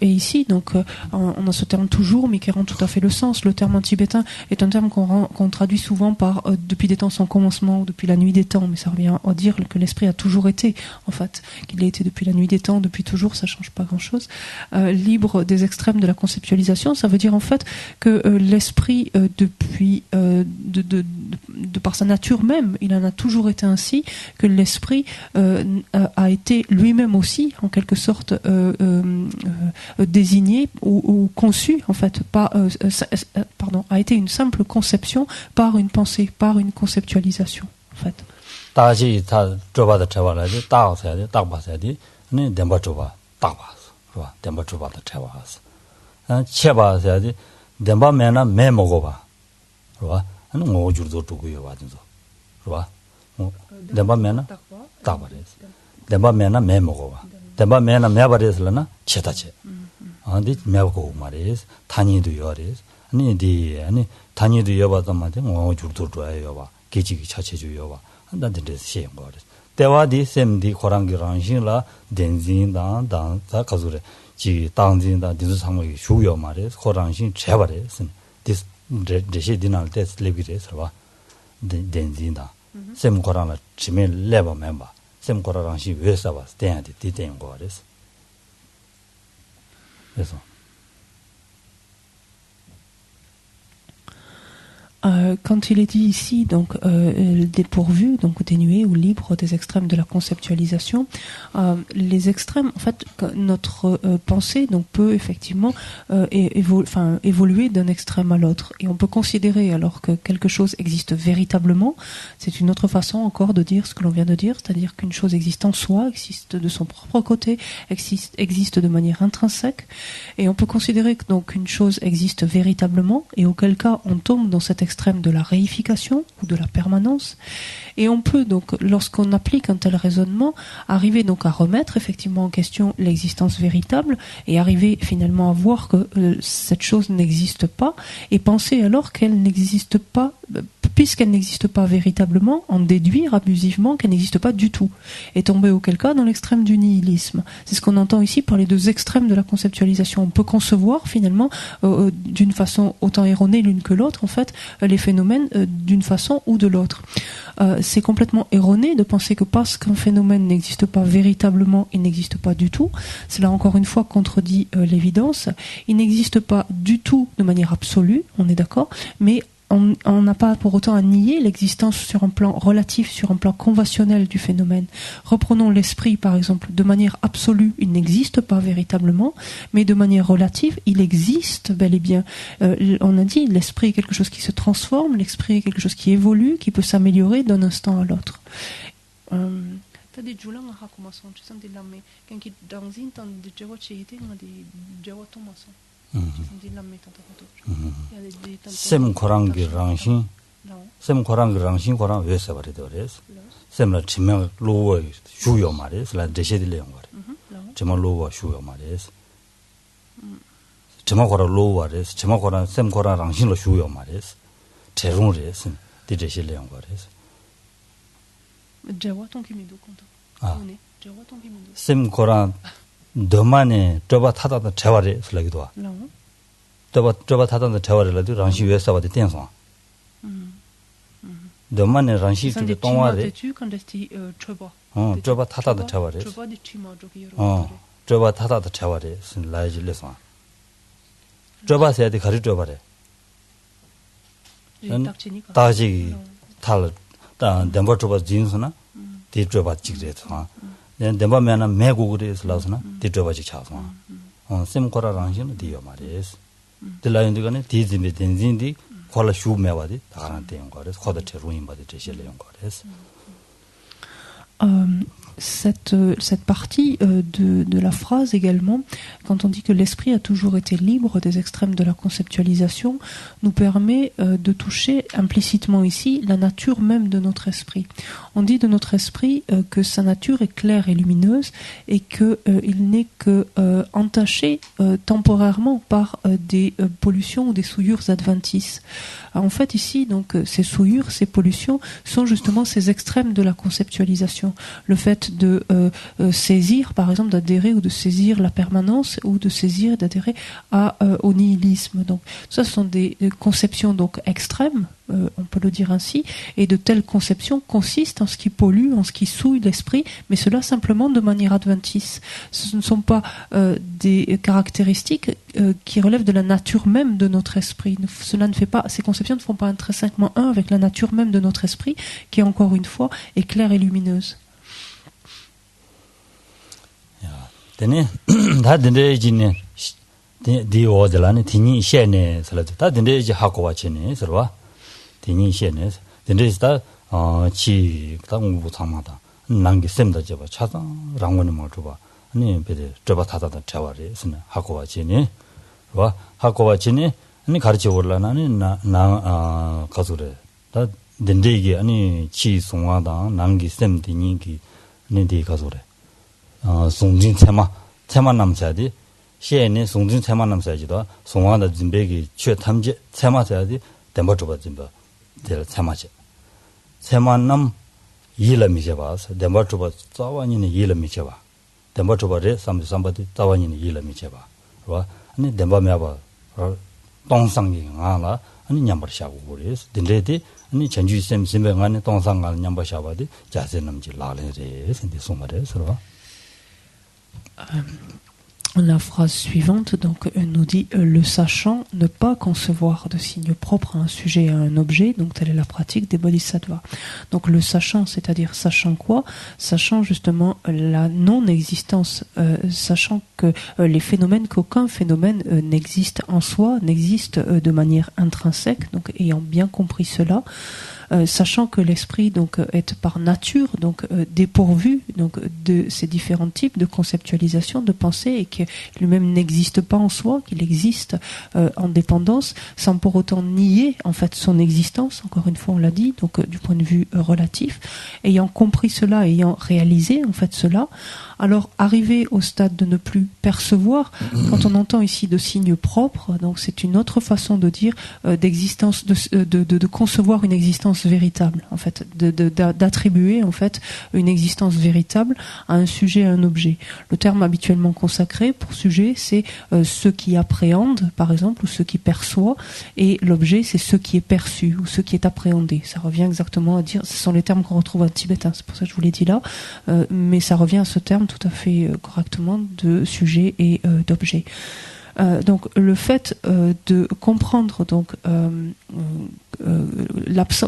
Et ici, donc, on a ce terme toujours, mais qui rend tout à fait le sens. Le terme en tibétain est un terme qu'on traduit souvent par depuis des temps sans commencement ou depuis la nuit des temps, mais ça revient à dire que l'esprit a toujours été, en fait, qu'il a été depuis la nuit des temps, depuis toujours, ça change pas grand-chose. Libre des extrêmes de la conceptualisation, ça veut dire en fait que l'esprit, depuis, de par sa nature même, il en a toujours été ainsi, que l'esprit a été lui-même aussi, en quelque sorte, désigné ou conçu en fait a été une simple conception par une pensée, par une conceptualisation en fait. 다시 다 줘봐도 채와라지 딱 써야지 딱 봐야지 네 덴바 줘봐 딱 봐서 그봐 덴바 줘봐도 채와서 채봐야지 덴바 매나 매 먹어봐 그봐 아니 뭐 줄도 두고요 와든서 그봐 덴바 매나 딱 봐야지 덴바 매나 매 먹어봐 덴바 매나 매 봐야지라나 채다체 아니 매고 말이스 단위도 요리스 아니 단위도 여봐도 말이야 뭐 줄도 줘요 봐 계지기 자체 줘요 봐 한단데 시행 거래 대화디 셈디 고랑기랑신라 덴진다 다 가서래 지 당진다 디스 상목이 주요 말이야 고랑신 제발에 쓴 디스 제시 디날 때 슬리비레서 봐 덴진다 셈 고랑라 지메 레버 멤버 셈 고랑신 왜서 봐 대야디 디된 거래서 그래서 quand il est dit ici, donc dépourvu, donc dénué ou libre des extrêmes de la conceptualisation, les extrêmes, en fait, notre pensée donc peut effectivement évoluer d'un extrême à l'autre, et on peut considérer alors que quelque chose existe véritablement. C'est une autre façon encore de dire ce que l'on vient de dire, c'est-à-dire qu'une chose existe en soi, existe de son propre côté, existe de manière intrinsèque, et on peut considérer que donc une chose existe véritablement, et auquel cas on tombe dans cet extrême de la réification ou de la permanence, et on peut donc, lorsqu'on applique un tel raisonnement, arriver donc à remettre effectivement en question l'existence véritable et arriver finalement à voir que cette chose n'existe pas, et penser alors qu'elle n'existe pas, puisqu'elle n'existe pas véritablement, en déduire abusivement qu'elle n'existe pas du tout, et tomber auquel cas dans l'extrême du nihilisme. C'est ce qu'on entend ici par les deux extrêmes de la conceptualisation. On peut concevoir finalement d'une façon autant erronée l'une que l'autre en fait les phénomènes d'une façon ou de l'autre. C'est complètement erroné de penser que parce qu'un phénomène n'existe pas véritablement, il n'existe pas du tout. Cela encore une fois contredit l'évidence. Il n'existe pas du tout de manière absolue, on est d'accord, mais on n'a pas pour autant à nier l'existence sur un plan relatif, sur un plan conventionnel du phénomène. Reprenons l'esprit par exemple, de manière absolue, il n'existe pas véritablement, mais de manière relative, il existe bel et bien. On a dit, l'esprit est quelque chose qui se transforme, l'esprit est quelque chose qui évolue, qui peut s'améliorer d'un instant à l'autre. 셈 고랑기 랑신 셈 고랑기 랑신 고랑 왜서 버리더레스 셈라 지명 로워 주요 말이스 라 데시딜레 거래 정말 로워 주요 말이스 chimagora lowares chimagora semgora rangshilo shuyo mares cherung res dijeshi leong gores Jawa tongkimido konto ne Jawa tongkimido semgora domane toba 타다다 재활에 슬라기도 와 toba 타다다 재활에라도 랑시 외사바데 땡성 domane 랑시 좀 동화래 toba 타다다 재활에 toba 타다다 재활에 슬라이질레서 toba 세야데 가리 toba래 다지 탈 덴버 toba 진스나 디 toba 찍레서 덴버면은 매국으로서 라서나 디저바지 차서 셈코라 랑신 디요 말이스 딜라인디가네 디지메 덴진디 콜라 슈메와디 다가란 데용 거레스 코다체 루인 바디 제실레용 거레스 Cette partie de la phrase également, quand on dit que l'esprit a toujours été libre des extrêmes de la conceptualisation, nous permet de toucher implicitement ici la nature même de notre esprit. On dit de notre esprit que sa nature est claire et lumineuse et qu'il n'est que entaché temporairement par des pollutions ou des souillures adventices. En fait ici, donc, ces souillures, ces pollutions sont justement ces extrêmes de la conceptualisation. Le fait de saisir, par exemple, d'adhérer ou de saisir la permanence ou de saisir et d'adhérer au nihilisme. Donc, ça ce sont des conceptions donc extrêmes, on peut le dire ainsi, et de telles conceptions consistent en ce qui pollue, en ce qui souille l'esprit, mais cela simplement de manière adventice. Ce ne sont pas des caractéristiques qui relèvent de la nature même de notre esprit. Cela ne fait pas, ces conceptions ne font pas intrinsèquement un avec la nature même de notre esprit, qui encore une fois est claire et lumineuse. 데네 다 덴데지네 디오들라네 티니 셰네 살라도 다 덴데지 하고 와치네 서와 티니 셰네 덴데지다 치 당부 참마다 난게 셈다 잡아 차다 랑원이 뭐 줘봐 아니 베데 줘봐 타다다 자와리 스네 하고 와치네 와 하고 와치네 아니 가르쳐 올라나니 나 가서래 다 덴데기 아니 치 송화다 난게 셈디니기 네디 가서래 송진 테마 남사디 시에네 송진 테마 남사지도 송화의 진백이 최 탐지 테마사디 덴버토바 진바 될 테마지 테마남 일미제 봐서 덴버토바 자완이네 일미제 봐 덴버토바레 삼바디 자완이네 일미제 봐 와 아니 덴바메 봐 동상이 아라 아니 냠버샤고 그래서 덴데디 아니 전주 셈셈 안에 동상을 냠버샤바디 자세남지 라레레 신디 소마레 서로 La phrase suivante donc nous dit le sachant ne pas concevoir de signe propre à un sujet et à un objet, donc telle est la pratique des bodhisattvas. Donc le sachant, c'est-à-dire sachant quoi? Sachant justement la non-existence, sachant que les phénomènes, qu'aucun phénomène n'existe en soi, n'existe de manière intrinsèque, donc ayant bien compris cela. Sachant que l'esprit donc est par nature donc dépourvu donc de ces différents types de conceptualisation de pensée et que lui-même n'existe pas en soi, qu'il existe en dépendance, sans pour autant nier en fait son existence. Encore une fois, on l'a dit, donc du point de vue relatif, ayant compris cela, ayant réalisé en fait cela. Alors, arriver au stade de ne plus percevoir, quand on entend ici de signes propres, donc c'est une autre façon de dire d'existence, de concevoir une existence véritable, en fait, d'attribuer en fait une existence véritable à un sujet, à un objet. Le terme habituellement consacré pour sujet, c'est ce qui appréhende, par exemple, ou ce qui perçoit, et l'objet, c'est ce qui est perçu ou ce qui est appréhendé. Ça revient exactement à dire, ce sont les termes qu'on retrouve en tibétain, c'est pour ça que je vous l'ai dit là, mais ça revient à ce terme tout à fait correctement de sujet et d'objet. Donc le fait de comprendre donc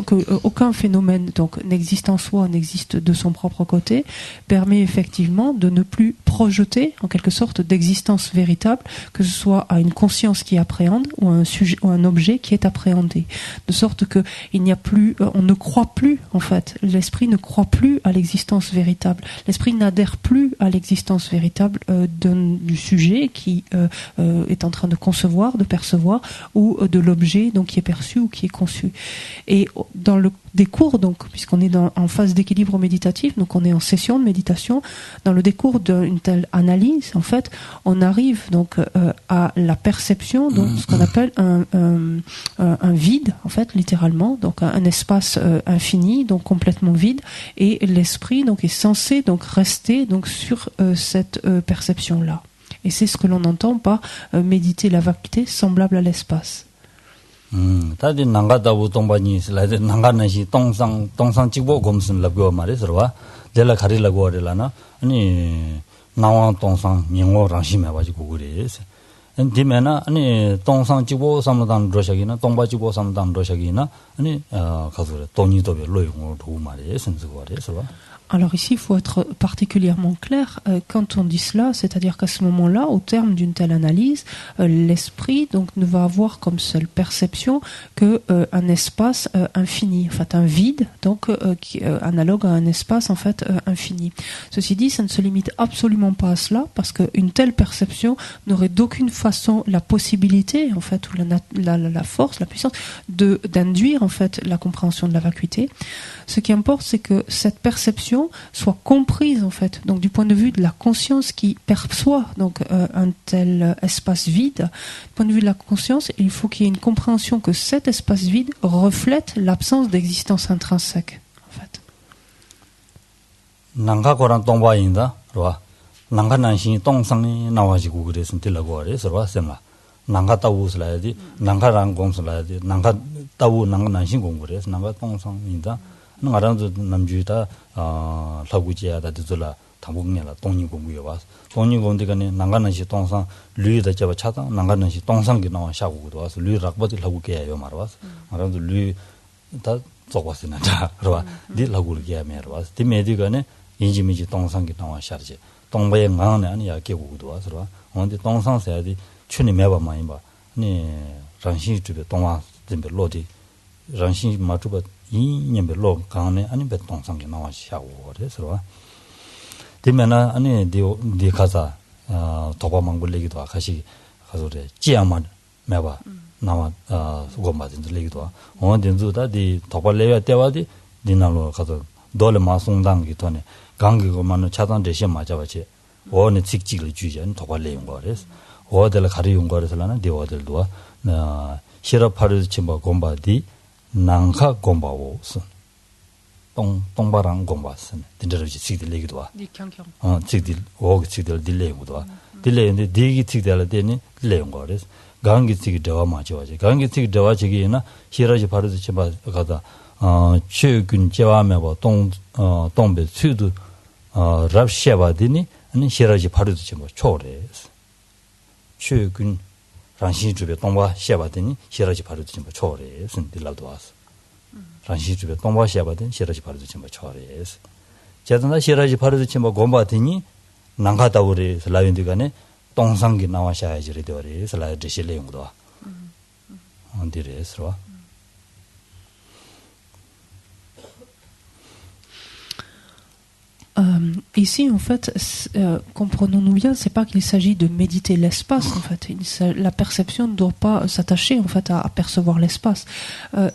qu'aucun phénomène donc n'existe en soi, n'existe de son propre côté, permet effectivement de ne plus projeter en quelque sorte d'existence véritable, que ce soit à une conscience qui appréhende ou à un sujet ou un objet qui est appréhendé, de sorte que il n'y a plus, on ne croit plus en fait, l'esprit ne croit plus à l'existence véritable, l'esprit n'adhère plus à l'existence véritable du sujet qui est en train de concevoir, de percevoir, ou de l'objet donc qui est perçu ou qui est conçu. Et dans des cours, donc, puisqu'on est en phase d'équilibre méditatif, donc on est en session de méditation, dans le décours d'une telle analyse, en fait, on arrive donc à la perception, donc ce qu'on appelle un vide, en fait, littéralement, donc un espace infini, donc complètement vide, et l'esprit donc est censé donc rester donc sur cette perception-là. Et c'est ce que l'on entend par méditer la vacuité semblable à l'espace. 다들 난가다고 동반이 슬라이드 난가나시 동상 찍고 검슨 랍고 말이서와 제가 가리려고 하려나 아니 나와 동상 명호 랑심해 가지고 그래서 엔디메나 아니 동상 찍고 삼단 로샤기나 동바 찍고 삼단 로샤기나 아니 가서 돈이도 별로 용어로 도 말이에요 선수가 그래서 Alors ici, il faut être particulièrement clair quand on dit cela, c'est-à-dire qu'à ce moment-là, au terme d'une telle analyse, l'esprit donc ne va avoir comme seule perception que un espace infini, en fait un vide, donc qui analogue à un espace en fait infini. Ceci dit, ça ne se limite absolument pas à cela, parce qu'une telle perception n'aurait d'aucune façon la possibilité, en fait, ou la force, la puissance, d'induire en fait la compréhension de la vacuité. Ce qui importe, c'est que cette perception soit comprise en fait, donc du point de vue de la conscience qui perçoit donc un tel espace vide. Du point de vue de la conscience, il faut qu'il y ait une compréhension que cet espace vide reflète l'absence d'existence intrinsèque en fait. 난가 고란 동바인다, 그러와 난가 난신 동상이 나와지고 그래서 들라고 그래서 그러와 난가 따우슬라야지 난가랑 공슬라야지 난가 따우 난가 난신 공부래서 난가 동상인다. 나랑도 남주다 라구지야다 들라 당국내라 동니 공부에 와서 동니 공대가네 난가는시 동상 류다 잡아 차다 난가는시 동상기 나와 샤고도 와서 류락버들 라구게요 말 와서 나랑도 류다 적었으나 자 그러와 네 라구게 말 와서 디메디가네 인지미지 동상기 나와 샤르지 동바에 강네 아니 야게고도 와서 그러와 언데 동상세야디 춘이 매바 많이 봐 아니 랑시 주베 동화 쯤베 로디 랑시 마주바 이 녀벨로 강네 아니 베동상게 나와 샤고 그래서 되면은 아니 디 가자 도바망불레기도 같이 가서래 지야만 매봐 나와 고마든 들레기도 언젠주다 디 도발레야 때와디 디나로 가서 돌레 마송당기 돈에 강기고만은 차단 대신 맞아봐지 원에 직직을 주전 도발레용 거래서 어들 가리용 거래서라는 디어들도 나 시럽하르 침바 곰바디 난가 곰바오스 동바랑 곰바스는 딘저지 직들 얘기도 와. 직들 오기 직들 딜레이고도 와. 딜레인데 디기 직들 때니 딜레인 거래서 강기 직이 되어 맞아지. 강기 직이 되어 지기나 시라지 바르지 쳐 가다 최근 제와메 동배 수도 랍셰바디니 아니 시라지 바르지 쳐 초래스. 최근 랑시 주베 동바 시아바더니 시라지 바르도 좀 초래 순딜라도 와서 랑시 주베 동바 시아바더니 시라지 바르도 좀 초래스 제가 시라지 바르도 좀 곰바더니 난가다 우리 슬라윈디가네 동상기 나와샤야지리 되어리 슬라이드 실레용도 언디레스로 Ici, en fait, comprenons-nous bien, c'est pas qu'il s'agit de méditer l'espace. En fait, la perception ne doit pas s'attacher en fait à percevoir l'espace.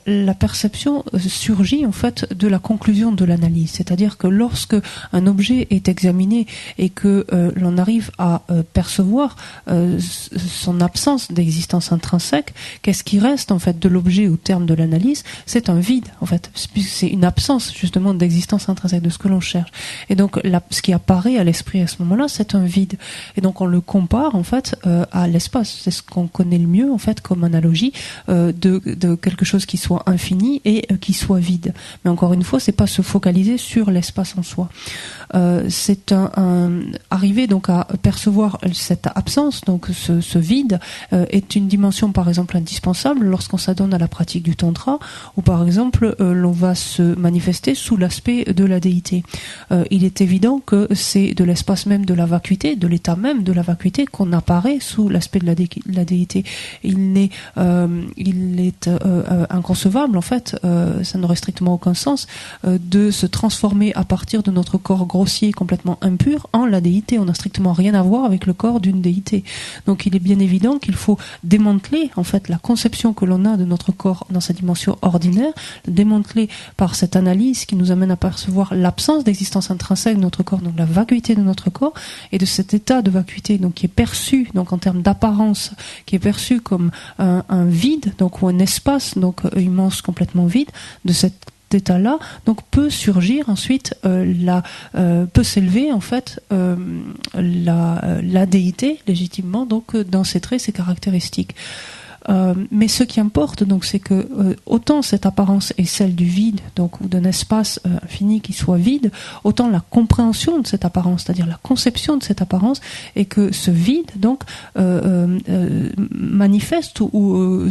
La perception surgit en fait de la conclusion de l'analyse, c'est-à-dire que lorsque un objet est examiné et que l'on arrive à percevoir son absence d'existence intrinsèque, qu'est-ce qui reste en fait de l'objet au terme de l'analyse? C'est un vide, en fait, puisque c'est une absence justement d'existence intrinsèque de ce que l'on cherche. Et donc, ce qui apparaît à l'esprit à ce moment-là, c'est un vide. Et donc, on le compare, en fait, à l'espace. C'est ce qu'on connaît le mieux, en fait, comme analogie de quelque chose qui soit infini et qui soit vide. Mais encore une fois, c'est pas se focaliser sur l'espace en soi. C'est arriver donc à percevoir cette absence, donc ce vide, est une dimension, par exemple, indispensable lorsqu'on s'adonne à la pratique du tantra, où, par exemple, l'on va se manifester sous l'aspect de la déité. Il est évident évident que c'est de l'espace même de la vacuité, de l'état même de la vacuité qu'on apparaît sous l'aspect de la déité. Il est inconcevable, en fait, ça n'aurait strictement aucun sens, de se transformer à partir de notre corps grossier complètement impur en la déité. On n'a strictement rien à voir avec le corps d'une déité. Donc il est bien évident qu'il faut démanteler, en fait, la conception que l'on a de notre corps dans sa dimension ordinaire, démanteler par cette analyse qui nous amène à percevoir l'absence d'existence intrinsèque de notre corps, donc la vacuité de notre corps, et de cet état de vacuité donc qui est perçu donc en termes d'apparence, qui est perçu comme un vide, donc ou un espace donc immense, complètement vide, de cet état-là, donc peut surgir ensuite peut s'élever en fait la déité légitimement donc dans ses traits, ses caractéristiques. Mais ce qui importe donc c'est que autant cette apparence est celle du vide donc ou d'un espace infini qui soit vide, autant la compréhension de cette apparence, c'est-à-dire la conception de cette apparence, et que ce vide donc manifeste ou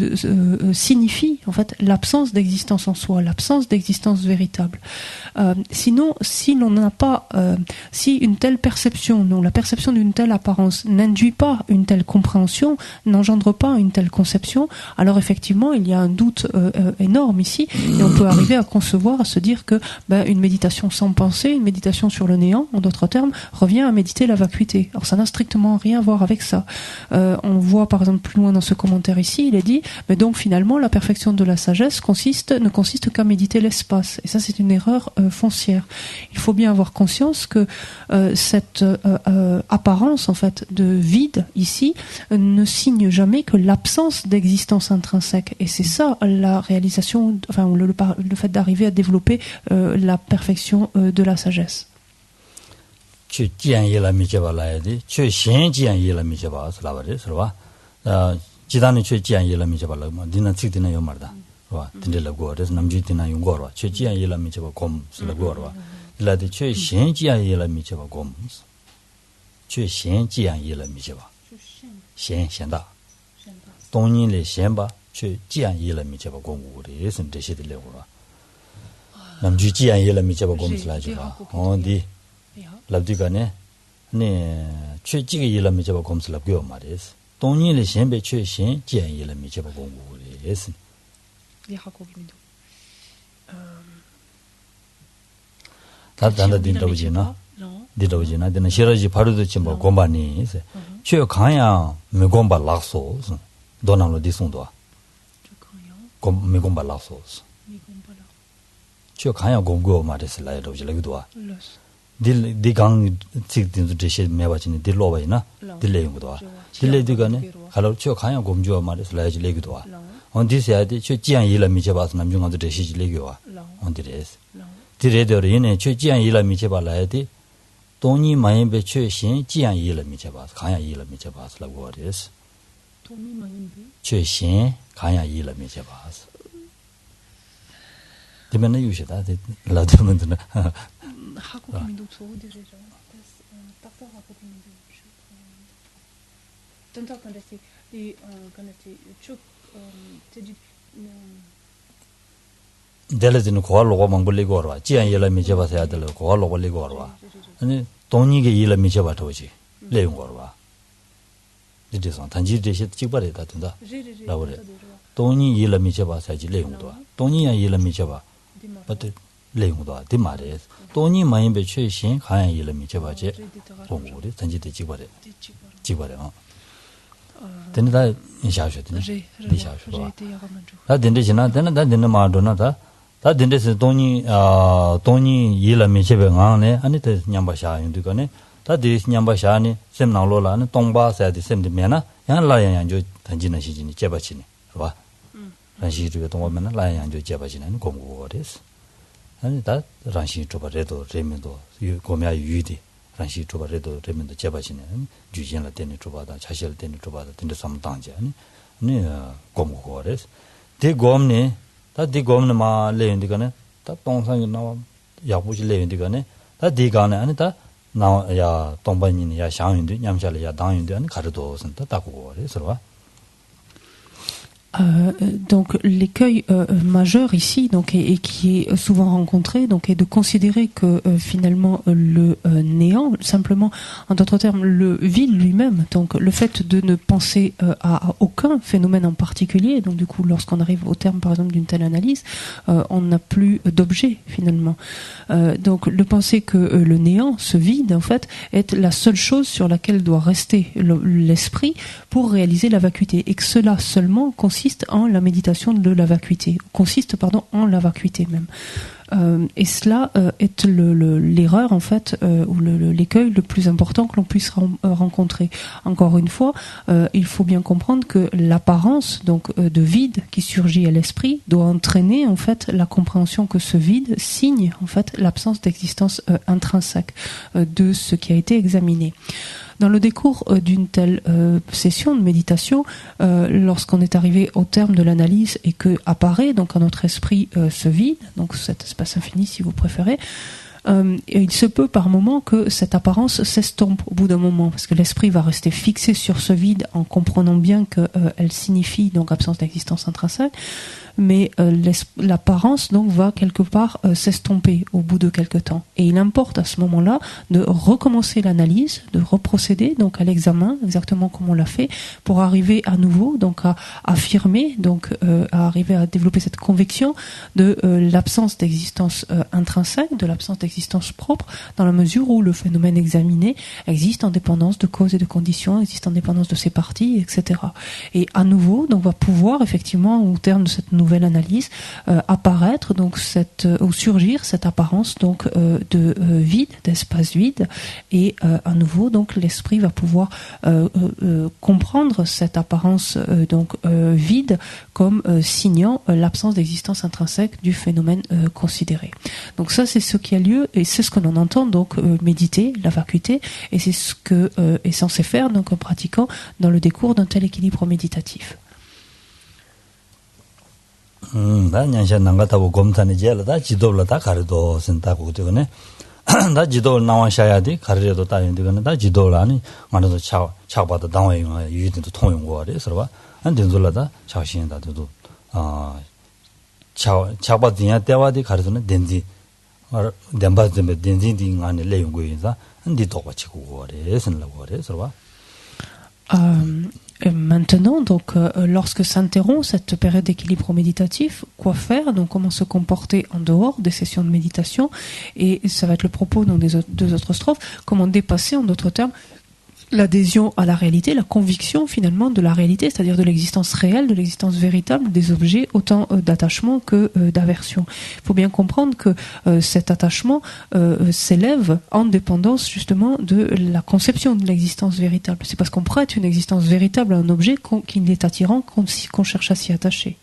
signifie en fait l'absence d'existence en soi, l'absence d'existence véritable. Sinon, si l'on n'a pas, si une telle perception, donc la perception d'une telle apparence n'induit pas une telle compréhension, n'engendre pas une telle conception, alors effectivement il y a un doute énorme ici, et on peut arriver à concevoir, à se dire que une méditation sans pensée, une méditation sur le néant, en d'autres termes, revient à méditer la vacuité. Alors ça n'a strictement rien à voir avec ça. On voit par exemple plus loin dans ce commentaire ici, il est dit, mais donc finalement la perfection de la sagesse ne consiste qu'à méditer l'espace, et ça c'est une erreur foncière. Il faut bien avoir conscience que cette apparence en fait de vide ici ne signe jamais que l'absence d'existence intrinsèque, et c'est ça la réalisation, enfin le fait d'arriver à développer la perfection de la sagesse.去建议了没结巴来的，去先建议了没结巴是哪个的，是吧？其他的去建议了没结巴了嘛？你那自己那有么的，是吧？听着了过，这是咱们就听那用过了，去建议了没结巴公是了过了吧？来的去先建议了没结巴公，去先建议了没结巴，先大。东年的先把去建议了没结巴公务的，也是这些的类活了。那么就建议了没结巴公是来着吧？哦的，来这个呢，那去几个亿了没结巴公是来给我嘛的是。东年的先被去先建议了没结巴公务的也是。他当然听着不进呢，听着不进呢，但那写了几排都进不公办呢是。去看呀，没公办拉索是。多难了的送多，没公把拉索是，去看下公过嘛，这是来着就那个多，你刚这些没法进的，老外呢，你来用个多，你来这个呢，还有去看下公就嘛，这是来就那个多，我这些的去建议了没去把是咱们用的这些就那个啊，我这是，这类的人呢，去建议了没去把来的，当你买被去先建议了没去把，看下议了没去把是那个的是。去先看下医了没结巴是，这边呢有些大的老他们的呢，这了真夸罗忙不累过了，建议了没结巴才得了，夸罗不累过了，那当你个医了没结巴头去，累用过了吧？这上，但其这些几百的他真的，那不的，当年一了没结巴才去累用多，当年一了没结巴，不对，累用多，对嘛的，当年嘛因为缺先看一了没结巴去，公务的，但其这几百的啊，等着他下学的呢，你下学吧，他等着去呢，等着嘛着呢他等着是当年一了没结巴啊呢，安尼他两把下用这个呢。他的两把下呢，sem那罗了，那东巴塞的sem的面呢，像那样就很近的事情，结巴起呢，是吧？然后这个东巴面呢，那样就结巴起呢，你公过的是，那他然后做把这都这面都有国面语的，然后做把这都这面都结巴起呢，就见了店里做把的，查些了店里做把的，店里什么当家呢？那公过的是，这国呢，他这国呢嘛，来源这个呢，他东上有那要不是来源这个呢，他这个呢，他。那呀，东北人呀，乡云的，娘家里呀，当云的，你看着多少，他打过的是吧？ Donc l'écueil majeur ici, donc et qui est souvent rencontré, donc est de considérer que finalement le néant, simplement, en d'autres termes, le vide lui-même, donc le fait de ne penser à aucun phénomène en particulier, donc du coup, lorsqu'on arrive au terme, par exemple, d'une telle analyse, on n'a plus d'objet finalement. Donc de penser que le néant, ce vide, en fait, est la seule chose sur laquelle doit rester l'esprit pour réaliser la vacuité, et que cela seulement consiste en la méditation de la vacuité, en la vacuité même. Et cela est l'erreur en fait, ou l'écueil le plus important que l'on puisse rencontrer. Encore une fois, il faut bien comprendre que l'apparence donc de vide qui surgit à l'esprit doit entraîner en fait la compréhension que ce vide signe en fait l'absence d'existence intrinsèque de ce qui a été examiné. Dans le décours d'une telle session de méditation, lorsqu'on est arrivé au terme de l'analyse et que apparaît donc à notre esprit ce vide, donc cet espace infini si vous préférez, et il se peut par moment que cette apparence s'estompe au bout d'un moment, parce que l'esprit va rester fixé sur ce vide en comprenant bien qu'elle signifie donc absence d'existence intrinsèque, mais l'apparence donc va quelque part s'estomper au bout de quelque temps. Et il importe à ce moment-là de recommencer l'analyse, de reprocéder donc à l'examen, exactement comme on l'a fait, pour arriver à nouveau donc à affirmer, donc à arriver à développer cette conviction de l'absence d'existence intrinsèque, de l'absence d'existence propre, dans la mesure où le phénomène examiné existe en dépendance de causes et de conditions, existe en dépendance de ses parties, etc. Et à nouveau, donc, on va pouvoir effectivement, au terme de cette nouvelle analyse, apparaître donc ou surgir cette apparence donc de vide, d'espace vide, et à nouveau donc l'esprit va pouvoir comprendre cette apparence donc vide comme signant l'absence d'existence intrinsèque du phénomène considéré. Donc ça c'est ce qui a lieu et c'est ce que l'on entend donc méditer la vacuité, et c'est ce que est censé faire donc un pratiquant dans le décours d'un tel équilibre méditatif. 다 냥샤 난가타고 검탄이 제라다 지도블다 가르도 센다고 되거네. 다 지도를 나와셔야 돼. 가르려도 따인데거네. 다 지도라니 만도 차바다 당외용 유인도 통용거래. 서로 안 된줄라다 차신다도 차바디야 대와디 가르도는 된지 덴바즈메 된지딩 안에 내용고인사 안디도 같이고 거래. 선라고 거래. 서로 Maintenant, donc, lorsque s'interrompt cette période d'équilibre méditatif, quoi faire? Donc, comment se comporter en dehors des sessions de méditation? Et ça va être le propos dans des deux autres strophes. Comment dépasser, en d'autres termes, l'adhésion à la réalité, la conviction finalement de la réalité, c'est-à-dire de l'existence réelle, de l'existence véritable des objets, autant d'attachement que d'aversion. Il faut bien comprendre que cet attachement s'élève en dépendance justement de la conception de l'existence véritable. C'est parce qu'on prête une existence véritable à un objet qu'il est attirant qu'on cherche à s'y attacher.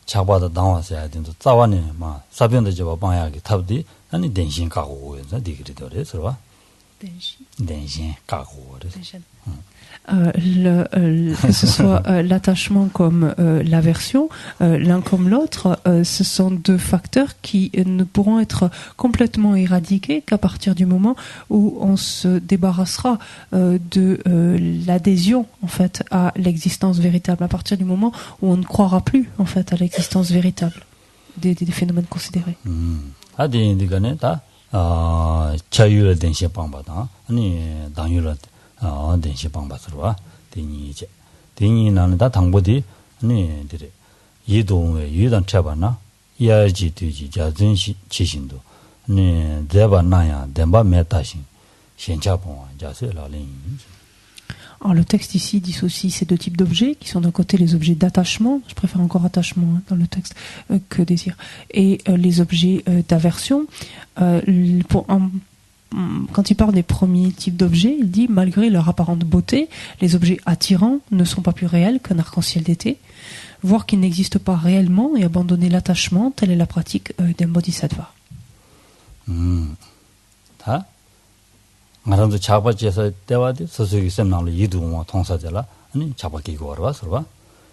차바다 나와서야 된다. 자완에 막 사변도 저 방향이 탑디 아니 den신 가고 그래서 디그리더래 서로 den신 가고 그래서 que ce soit l'attachement comme l'aversion, l'un comme l'autre, ce sont deux facteurs qui ne pourront être complètement éradiqués qu'à partir du moment où on se débarrassera de l'adhésion en fait à l'existence véritable, à partir du moment où on ne croira plus en fait à l'existence véritable des phénomènes considérés. 자유를 den신 방바다 아니 당유를 denshi pangpa sarwa, tenyi che. Tenyi nana da tangpo di, dire, yi dongwe, yi dan cheba na, iya ji tu ji, ja zin chi shindu, deba na ya, denpa me ta shin, shen cha pongwa, ja se la ling. Alors le texte ici dissocie ces deux types d'objets, qui sont d'un côté les objets d'attachement, je préfère encore attachement dans le texte que désir, et les objets d'aversion. Quand il parle des premiers types d'objets, il dit, malgré leur apparente beauté, les objets attirants ne sont pas plus réels qu'un arc-en-ciel d'été. Voir qu'ils n'existent pas réellement et abandonner l'attachement, telle est la pratique d'un bodhisattva. 말한도 차바지에서 때와디 서서히 셈나로 이도와 통사자라 아니 차바기 거와 서봐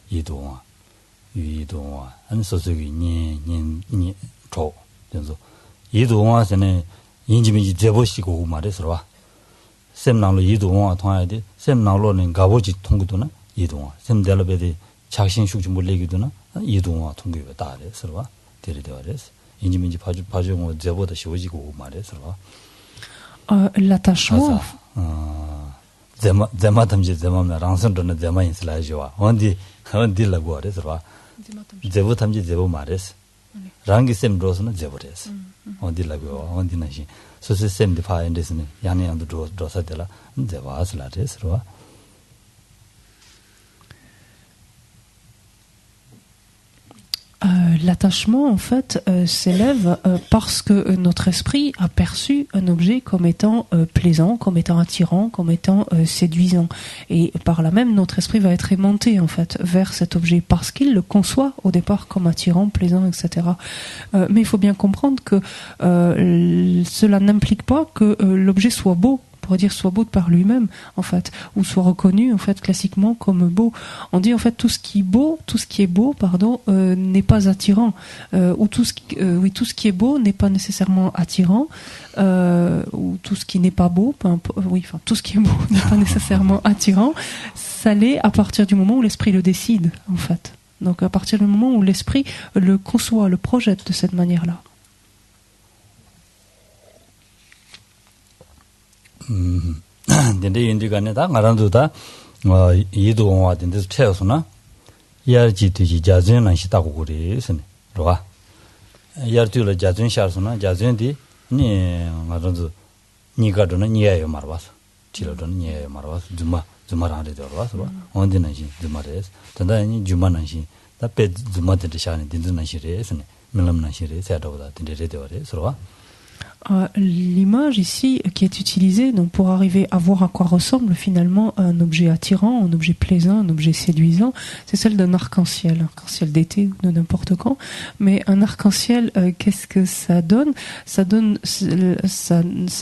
이도와 아니 서서히 니니니초 그래서 이도와서는 인지민지 제보시고 말해서 봐 셈나로 이동화 통하야돼 셈나로는 가보지 통구도나 이동화 셈델베데 작신숙지 몰래기도나 이동화 통구가 다래 서로 데리되어레스 인지민지 봐주 뭐 저보다 쉬워지고 말해 서로 l'attachement 제마 탐지 제마나 랑선도는 제마 인슬라지와 언디라고 하래 서로 제보 탐지 제보 말했어 랑기 셈로스는 제보레스 언디라고 언디나시 소스 셈디 파인데스는 양양도 도사들라 제바슬라레 서로 L'attachement, en fait, s'élève parce que notre esprit a perçu un objet comme étant plaisant, comme étant attirant, comme étant séduisant. Et par là même, notre esprit va être aimanté, en fait, vers cet objet parce qu'il le conçoit au départ comme attirant, plaisant, etc. Mais il faut bien comprendre que cela n'implique pas que l'objet soit beau. Pourrait dire soit beau de par lui-même en fait, ou soit reconnu en fait classiquement comme beau. On dit en fait tout ce qui est beau n'est pas attirant, ou tout ce qui est beau n'est pas nécessairement attirant, ou tout ce qui n'est pas beau, tout ce qui est beau n'est pas nécessairement attirant. Ça l'est à partir du moment où l'esprit le décide en fait. Donc à partir du moment où l'esprit le conçoit, le projette de cette manière-là. 근데 인디가네 다 가란도다 이도와 된데서 채워서나 이알지티지 자전은 시다고 그래서네 로가 이알티를 자전 샤르서나 자전디 니 가란도 니가도는 니야요 말와서 지로도는 니야요 말와서 주마라데 들어와서 언디나지 주마레스 단다니 주마나시 다페 주마데 샤네 딘드나시레스네 밀람나시레 세다보다 딘데레데오레서 L'image ici qui est utilisée donc pour arriver à voir à quoi ressemble finalement un objet attirant, un objet plaisant, un objet séduisant, c'est celle d'un arc-en-ciel d'été ou de n'importe quand. Mais un arc-en-ciel, qu'est-ce que ça donne ? Ça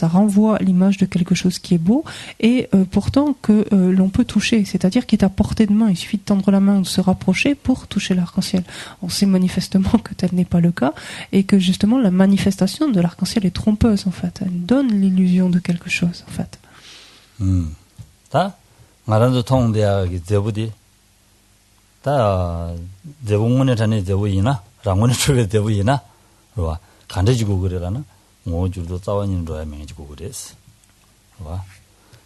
renvoie l'image de quelque chose qui est beau et pourtant que l'on peut toucher, c'est-à-dire qui est à portée de main. Il suffit de tendre la main ou de se rapprocher pour toucher l'arc-en-ciel. On sait manifestement que tel n'est pas le cas et que justement la manifestation de l'arc-en-ciel est trompeuse en fait, elle donne l'illusion de quelque chose en fait. 다 말한도 통대하게 대부디 다 대봉문에 전에 대부이나 랑문에 출에 대부이나 와 간대지고 그래라나 모주도 싸워니는 로야 명지고 그랬어. 와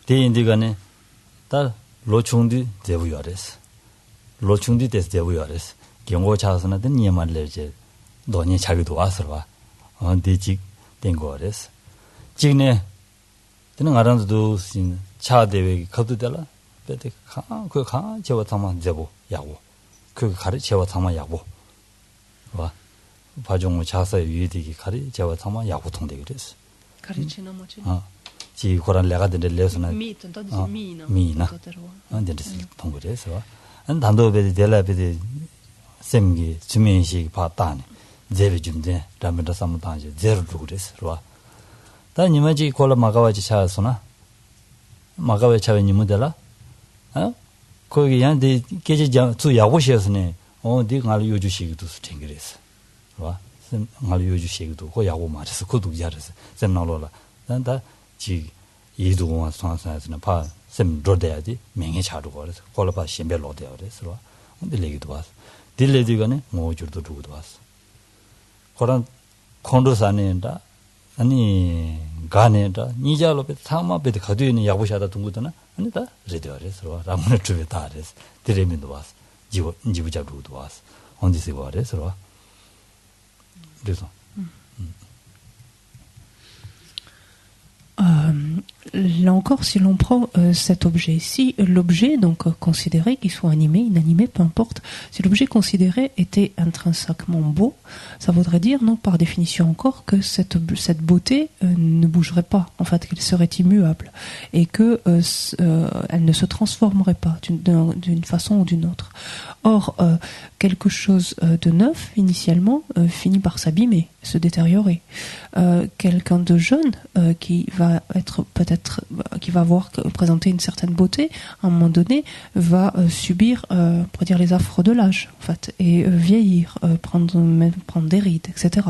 대인디간에 다 로충디 대부여랬어. 로충디 됐 대부여랬어. 경고 차선하던 니말레제 너니 자기도 와서 와. 대직 된 거랬어. 지금에 되는 알아도 차 대회 겁도달라. 배대 그 제와 담아 제보 야고. 그 가리 제와 담아 야고. 와. 바종의 자사의 위에되기 가리 제와 담아 야고 통대 그랬어. 가리치나 뭐지? 지 고란 내가 된 레서나. 미나. 근데 통그래서. 안 단도베 될라베 셈기 주민식 봤다니. 제비 준데 라면도 삼다지 제로 그랬어. 와. 다 니마지 콜라 마가와지 차서나. 마가와 차에 니무들라. 거기 양데 계제 주 야고시에서네. 네가 요주시기도 생기랬어. 와. 말 요주시기도 고 야고 말해서 고도 잘했어. 셈나로라. 난다 지 이두고만 상상해서는 셈 로데야지 명예 차르고 그래서 콜라바 심벨로 되어 그래서. 근데 얘기도 왔어. 딜레디가네 모주도 두고도 왔어. 그런 콘도산에다 아니 가네다 니자로베 타마베데 가도 있는 야고샤다 동구도나 아니다 레디어레서 라문에 주베 다레스 드레민도 왔어. 지부자루도 왔어. 언디세 와레서 그래서 Là encore, si l'on prend cet objet, si l'objet donc considéré, qu'il soit animé, inanimé, peu importe, si l'objet considéré était intrinsèquement beau, ça voudrait dire, non, par définition encore, que cette beauté ne bougerait pas, en fait, qu'elle serait immuable et que elle ne se transformerait pas d'une façon ou d'une autre. Or, quelque chose de neuf, initialement, finit par s'abîmer, se détériorer. Quelqu'un de jeune qui va être qui va présenter une certaine beauté, à un moment donné, va subir, on pourrait dire, les affres de l'âge, en fait, et vieillir, prendre des rides, etc.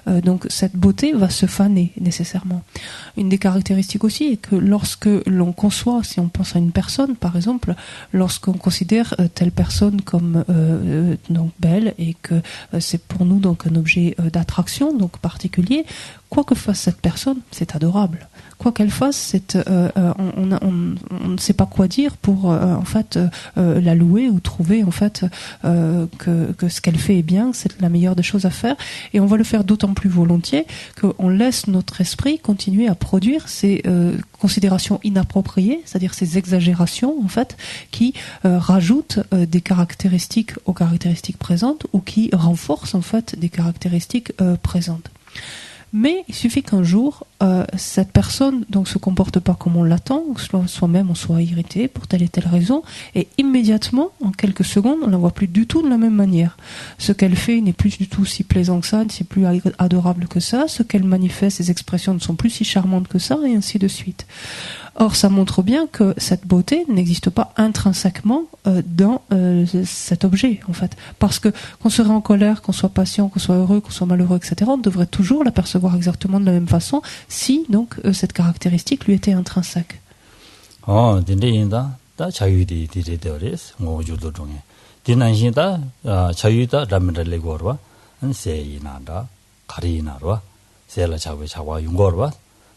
Donc cette beauté va se faner nécessairement. Une des caractéristiques aussi est que lorsque l'on conçoit, si on pense à une personne, par exemple, lorsqu'on considère telle personne comme donc belle et que c'est pour nous donc un objet d'attraction donc particulier, quoi que fasse cette personne, c'est adorable. Quoi qu'elle fasse, on ne sait pas quoi dire pour en fait la louer ou trouver en fait que ce qu'elle fait est bien, c'est la meilleure des choses à faire, et on va le faire d'autant plus volontiers qu'on laisse notre esprit continuer à produire ces considérations inappropriées, c'est-à-dire ces exagérations en fait qui rajoutent des caractéristiques aux caractéristiques présentes ou qui renforcent en fait des caractéristiques présentes. Mais il suffit qu'un jour, cette personne donc se comporte pas comme on l'attend, que soi-même on soit irrité pour telle et telle raison, et immédiatement, en quelques secondes, on la voit plus du tout de la même manière. Ce qu'elle fait n'est plus du tout si plaisant que ça, c'est plus adorable que ça, ce qu'elle manifeste, ses expressions ne sont plus si charmantes que ça, et ainsi de suite. Or, ça montre bien que cette beauté n'existe pas intrinsèquement dans cet objet, en fait. Parce que qu'on serait en colère, qu'on soit patient, qu'on soit heureux, qu'on soit malheureux, etc., on devrait toujours l'apercevoir exactement de la même façon si, donc, cette caractéristique lui était intrinsèque.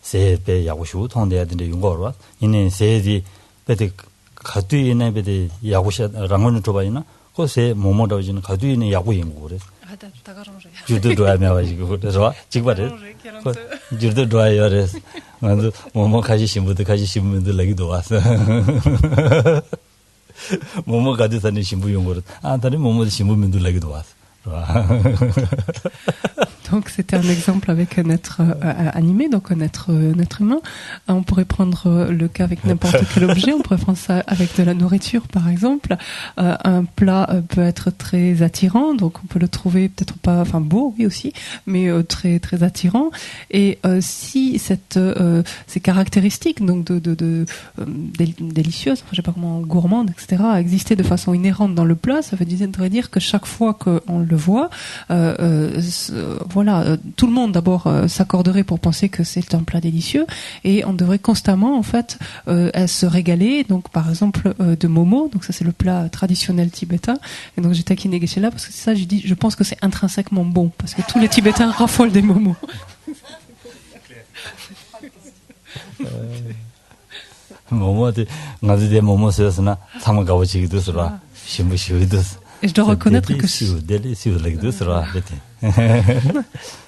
세배 야구슈 통돼야 되는데 용거로 이내 세지 베데 가두이네 베데 야구샤 랑원을 줘봐이나 그세 모모다지는 가두이네 야구 연구를 주도 좋아하며 가지고 그래서 지금 말해 주도 좋아해요 그래서 먼저 모모 가지신 분들 여기도 와서 모모 가지사는 신부 연구를 다른 모모 신부분들 여기도 와서 Donc c'était un exemple avec un être animé, donc un être humain. On pourrait prendre le cas avec n'importe quel objet, on pourrait prendre ça avec de la nourriture par exemple. Un plat peut être très attirant, donc on peut le trouver peut-être pas, enfin beau oui aussi, mais très très attirant. Et si ces caractéristiques donc de délicieuses, enfin, je sais pas comment, gourmandes, etc., existaient de façon inhérente dans le plat, ça voudrait dire que chaque fois qu'on le voit, voilà, tout le monde d'abord s'accorderait pour penser que c'est un plat délicieux, et on devrait constamment en fait se régaler. Donc par exemple de momo, donc ça c'est le plat traditionnel tibétain, et donc j'ai taquiné Geshe-la parce que c'est ça, j'ai dit je pense que c'est intrinsèquement bon parce que tous les Tibétains raffolent des momos. momo de ngazi de momo sesna sama gawachigido sura shimbu shigido. Et je dois reconnaître que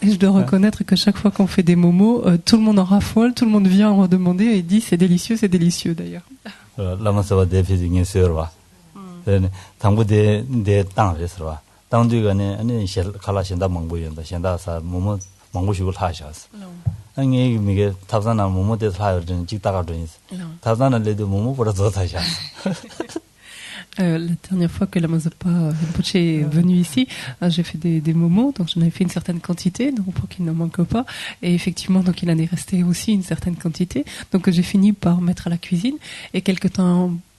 et je dois reconnaître que chaque fois qu'on fait des momos, tout le monde en raffole, tout le monde vient en demander et dit c'est délicieux d'ailleurs. Lama sawa de fizing serwa. Tangu de tang reswa. Tang de gane ani shel khala shinda mangbo yenda shinda sa momo mangbo shugul hashas. Angi mige tabzana momo de thayo den jiktaga den. Tabzana le de momo pour ça hashas. La dernière fois que Lama Zopa Rinpoche est venu ici, j'ai fait des momos, donc j'en avais fait une certaine quantité, donc pour qu'il ne manque pas. Et effectivement, donc il en est resté aussi une certaine quantité. Donc j'ai fini par mettre à la cuisine. Et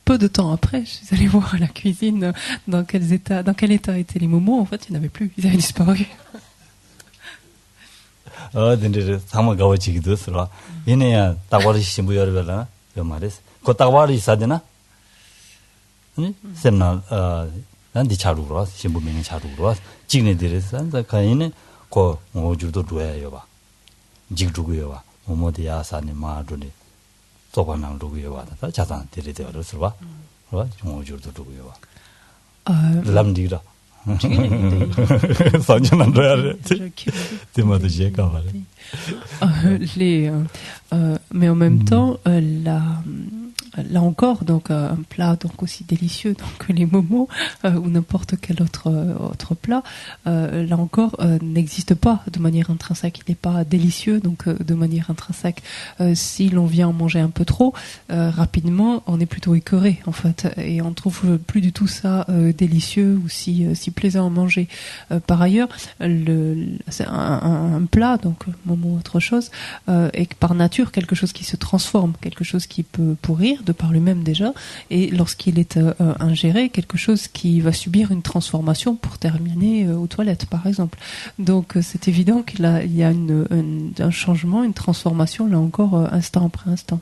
peu de temps après, je suis allée voir à la cuisine dans quel état étaient les momos. En fait, il n'y en avait plus, ils avaient disparu. 근데 상마 가워지기도 했어. 얘네야 따와리 신부 열벨라. 그 말이스. 그 따와리 사되나? 아니, 셈나 난디 차루로 신부 명이 차루로 찍네들에서 산다 가이네 고 모주도 줘야요 봐. 직주고요 봐. 모모디야 사니 마르니 소관랑 주고요 봐. 다 자산 데리되어를 써 봐. 모주도 주고요 봐. 람디라. Mais en même temps, Là encore, donc un plat donc aussi délicieux donc que les momos ou n'importe quel autre plat, là encore n'existe pas de manière intrinsèque. Il n'est pas délicieux donc de manière intrinsèque. Si l'on vient en manger un peu trop rapidement, on est plutôt écœuré en fait, et on trouve plus du tout ça délicieux ou si plaisant à manger. Par ailleurs, c'est un plat donc momo autre chose est par nature quelque chose qui se transforme, quelque chose qui peut pourrir de par lui-même déjà, et lorsqu'il est ingéré, quelque chose qui va subir une transformation pour terminer aux toilettes, par exemple. Donc c'est évident qu'il y a un changement, une transformation, là encore, instant après instant.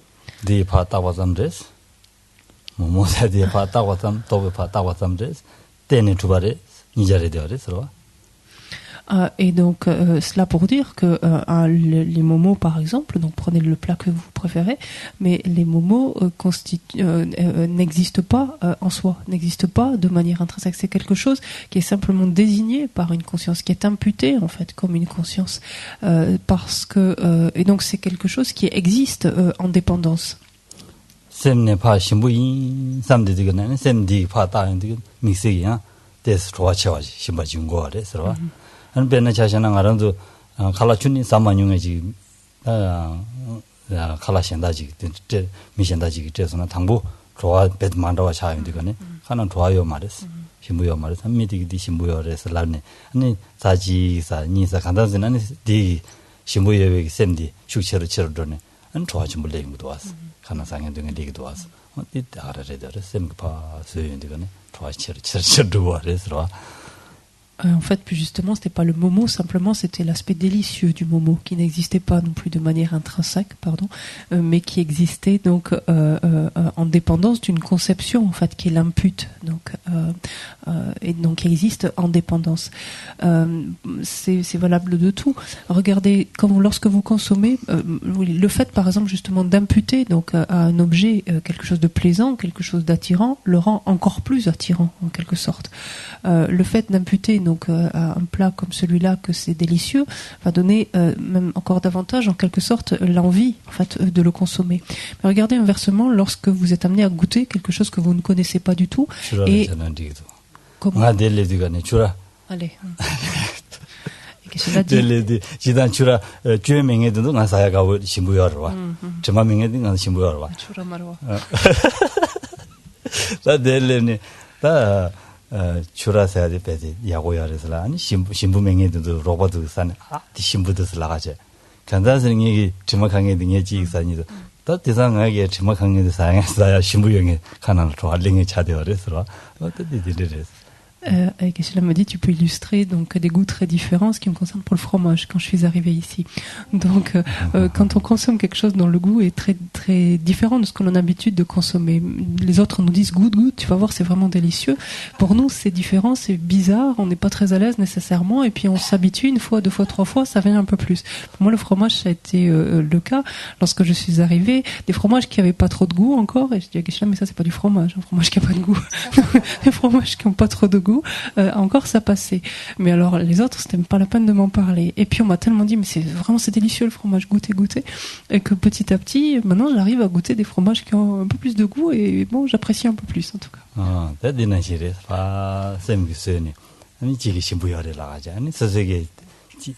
Et donc cela pour dire que les momos par exemple, donc prenez le plat que vous préférez, mais les momos n'existent pas en soi, n'existent pas de manière intrinsèque. C'est quelque chose qui est simplement désigné par une conscience, qui est imputée en fait comme une conscience, parce que et donc c'est quelque chose qui existe en dépendance. semne pa shimbuin samde digane semdi pa ta indi mixi ya des roa chewa shimba jingo are sro an bena chashana ngarandu khala chuni samanyunge ji khala shenda ji te mi shenda ji te sona 당부 roa bet mandawa cha indi gane khana roa yo mares shimbuyo mares amidi di shimbuyo res larne ani saji sa ni sa kandan ani di shimbuyo be semdi shukchero chero done an roa chimbule ingdo was kana 상에 등에 되기도 와서 어디 알아래더래 샘파 소연되거네 좋아치르치르도 그래서 En fait, plus justement, c'était pas le momo, simplement c'était l'aspect délicieux du momo, qui n'existait pas non plus de manière intrinsèque, mais qui existait donc en dépendance d'une conception en fait qui l'impute, donc et donc qui existe en dépendance. C'est valable de tout. Regardez, lorsque vous consommez, le fait par exemple justement d'imputer donc à un objet quelque chose de plaisant, quelque chose d'attirant, le rend encore plus attirant en quelque sorte. Le fait d'imputer donc à un plat comme celui-là que c'est délicieux va donner même encore davantage en quelque sorte l'envie en fait de le consommer. Mais regardez inversement, lorsque vous êtes amené à goûter quelque chose que vous ne connaissez pas du tout et comment allez 델레디 지단 추라 주명에도 나 사야가 신부여로 와 저마명에도 나 신부여로 와 추라마로 다 델레니 다 추라사야지 배지 야고야래서라 아니 신부명에도 로버트 산 신부도 나가제 간단한 얘기 정확하게 등에 지익산이도 다 대상하게 정확하게 사양했어야 신부영에 가난을 좋아링에 차대어래서라 어떻게 되리래서 Et cela me dit, tu peux illustrer donc des goûts très différents, ce qui me concerne pour le fromage quand je suis arrivée ici. Donc, quand on consomme quelque chose dont le goût est très très différent de ce qu'on a l'habitude de consommer, les autres nous disent goûte, tu vas voir, c'est vraiment délicieux. Pour nous, c'est différent, c'est bizarre, on n'est pas très à l'aise nécessairement, et puis on s'habitue une fois, deux fois, trois fois, ça vient un peu plus. Pour moi, le fromage, ça a été le cas lorsque je suis arrivée. Des fromages qui avaient pas trop de goût encore, et je dis à Geshe-la, mais ça c'est pas du fromage, un fromage qui a pas de goût. Les fromages qui ont pas trop de goût. Encore ça passait, mais alors les autres c'était pas la peine de m'en parler. Et puis on m'a tellement dit mais c'est délicieux le fromage, goûtez, et que petit à petit maintenant j'arrive à goûter des fromages qui ont un peu plus de goût et bon j'apprécie un peu plus en tout cas. Ah, c'est pas semgiseni. 아니 지기 신부여래 나가자. 아니 서세계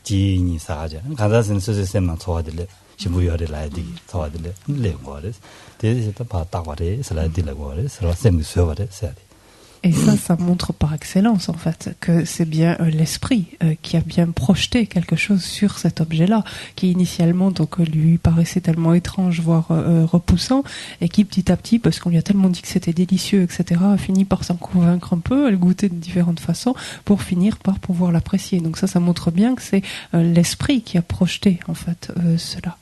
지인이 사가자. 가다선 서세sem만 좋아들래. 신부여래 라이디 좋아들래. 레고레. 대세도 봤다 거래. 슬라이디라고 그래. 서로 semgis어버래. 세야 돼. Et ça montre par excellence en fait que c'est bien l'esprit qui a bien projeté quelque chose sur cet objet-là, qui initialement donc lui paraissait tellement étrange, voire repoussant, et qui petit à petit, parce qu'on lui a tellement dit que c'était délicieux, etc., a fini par s'en convaincre un peu, à le goûter de différentes façons, pour finir par pouvoir l'apprécier. Donc ça montre bien que c'est l'esprit qui a projeté en fait cela.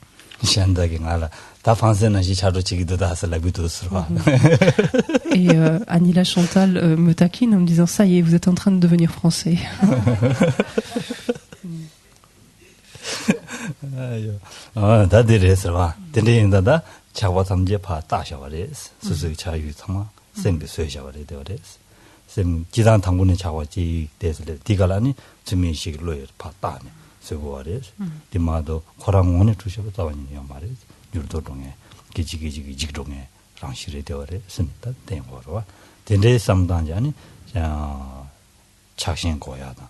Et Anila Chantal me taquine en me disant ça y est, vous êtes en train de devenir français. 디마도 코랑원에 주셔서 자원이요 말이지. 유도동에 기지기지 직동에 랑시리 되어래 스니다 된 거로 된데 삼단지 아니 착신 거야다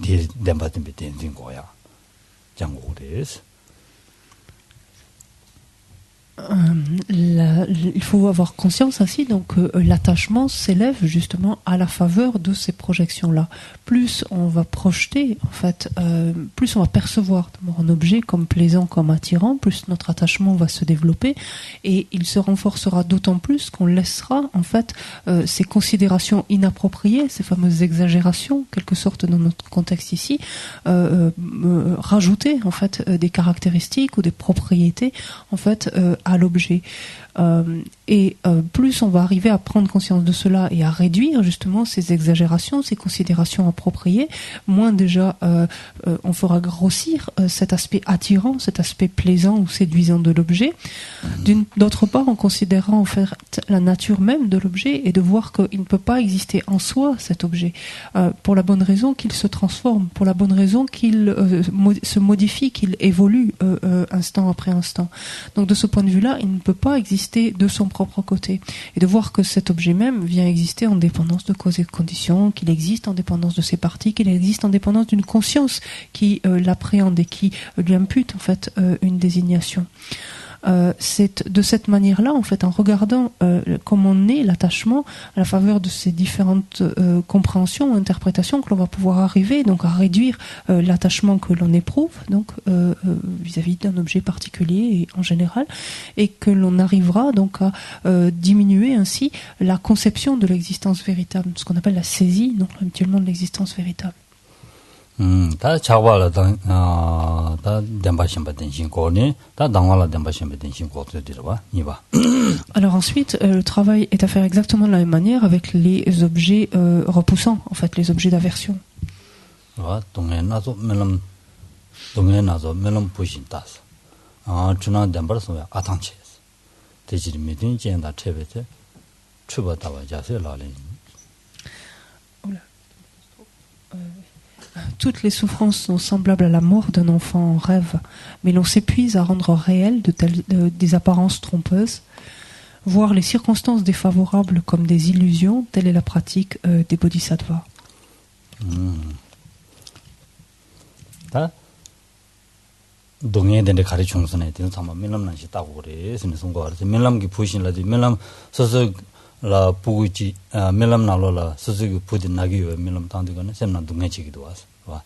네 nem바든 비된 거야 장고래스 Il faut avoir conscience ainsi donc que l'attachement s'élève justement à la faveur de ces projections-là. Plus on va projeter, en fait, plus on va percevoir un objet comme plaisant, comme attirant, plus notre attachement va se développer et il se renforcera d'autant plus qu'on laissera en fait ces considérations inappropriées, ces fameuses exagérations, quelque sorte dans notre contexte ici, rajouter en fait des caractéristiques ou des propriétés en fait à l'objet. Et plus on va arriver à prendre conscience de cela et à réduire justement ces exagérations, ces considérations appropriées, moins déjà on fera grossir cet aspect attirant, cet aspect plaisant ou séduisant de l'objet. D'autre part, en considérant en fait la nature même de l'objet et de voir qu'il ne peut pas exister en soi cet objet, pour la bonne raison qu'il se transforme, pour la bonne raison qu'il se modifie, qu'il évolue instant après instant. Donc de ce point de vue-là, il ne peut pas exister de son propre côté. Et de voir que cet objet même vient exister en dépendance de causes et de conditions, qu'il existe en dépendance de ses parties, qu'il existe en dépendance d'une conscience qui l'appréhende et qui lui impute en fait une désignation. C'est de cette manière-là, en fait, en regardant comment naît l'attachement à la faveur de ces différentes compréhensions, interprétations, que l'on va pouvoir arriver donc à réduire l'attachement que l'on éprouve donc vis-à-vis d'un objet particulier et en général, et que l'on arrivera donc à diminuer ainsi la conception de l'existence véritable, ce qu'on appelle la saisie, donc habituellement de l'existence véritable. 다 자와라 다 덴바심바 densin 거니 다 당와라 덴바심바 densin 거도 들어봐 이봐. Alors ensuite, le travail est à faire exactement de la même manière avec les objets repoussants, en fait, les objets d'aversion. 와 동해나서 멜럼 멜럼 부신다스. 주나 덴바서 아탕체스. 대지리 미든 젠다 체베테 추바다와 자세라래. Toutes les souffrances sont semblables à la mort d'un enfant en rêve, mais l'on s'épuise à rendre réelles des apparences trompeuses. Voir les circonstances défavorables comme des illusions, telle est la pratique des bodhisattvas. 동해된데 가리 총선에 되는 상마 밀람난시 따고 그래. 스는 송거를 밀람기 부신라디 밀람 서서 라 부구지 멜람 나로라 스스기 부디 나기요 멜람 당디거는 셈나 동해지기도 와서 와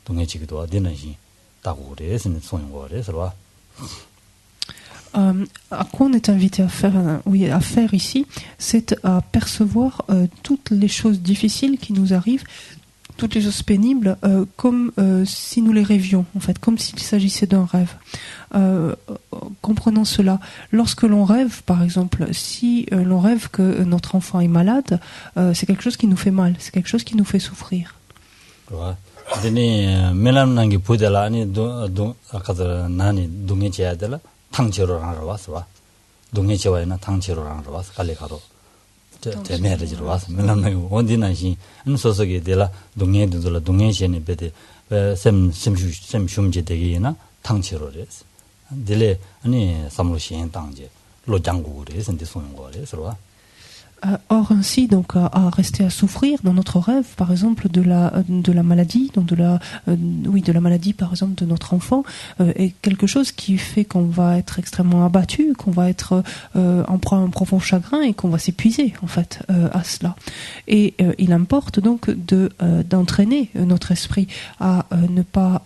동해지기도 와 되는시 따고 그래서 소용거래서 와 À quoi on est invité à faire ici, c'est à percevoir toutes les choses difficiles qui nous arrivent, toutes les choses pénibles, comme si nous les rêvions, en fait, comme s'il s'agissait d'un rêve. Comprenons cela. Lorsque l'on rêve, par exemple, si l'on rêve que notre enfant est malade, c'est quelque chose qui nous fait mal, c'est quelque chose qui nous fait souffrir. 대매를 와서 맨날 원디나시 소속이 되라 동해들라 동해시에 베데 샘 shum지 되기나 탕치로레스 딜레 아니 삼로시엔 당제 로장고레스 인데 소용고레스 Or ainsi donc à rester à souffrir dans notre rêve, par exemple de la maladie, donc de la maladie par exemple de notre enfant, est quelque chose qui fait qu'on va être extrêmement abattu, qu'on va être en proie à un profond chagrin et qu'on va s'épuiser en fait à cela. Et il importe donc d'entraîner notre esprit à ne pas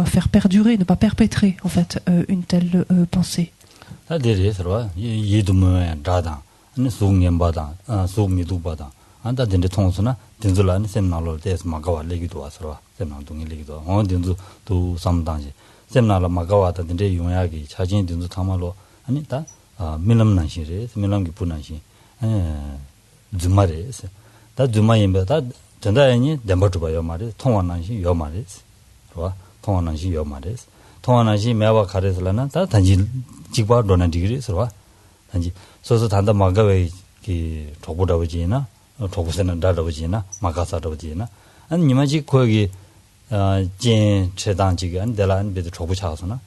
faire perdurer, ne pas perpétrer en fait une telle pensée. 다데레서와 예도면 다다 아니 수응년바다 수미도바다 안다 된데 통수나 된줄라는 셈나로 데스 마가와 레기도 와서와 셈나 동이 레기도 된주 도 삼당지 셈나라 마가와다 된데 용야기 차진 된주 타마로 아니 다 밀람난시레 밀람기 분난시 주마레스 다 주마임바다 된다니 덴버트바요 말이 통원난시 요 말이스 와 통원난시 요 말이스 통원난시 매와 가레슬라나 다 단지 직바 도나 디그리 서와 단지 소소 단다 마가웨 기 도보다버지나 도보세는 다다버지나 마가사다버지나 아니 니마지 거기 진 최단지가 안데란 베드 도보 차서나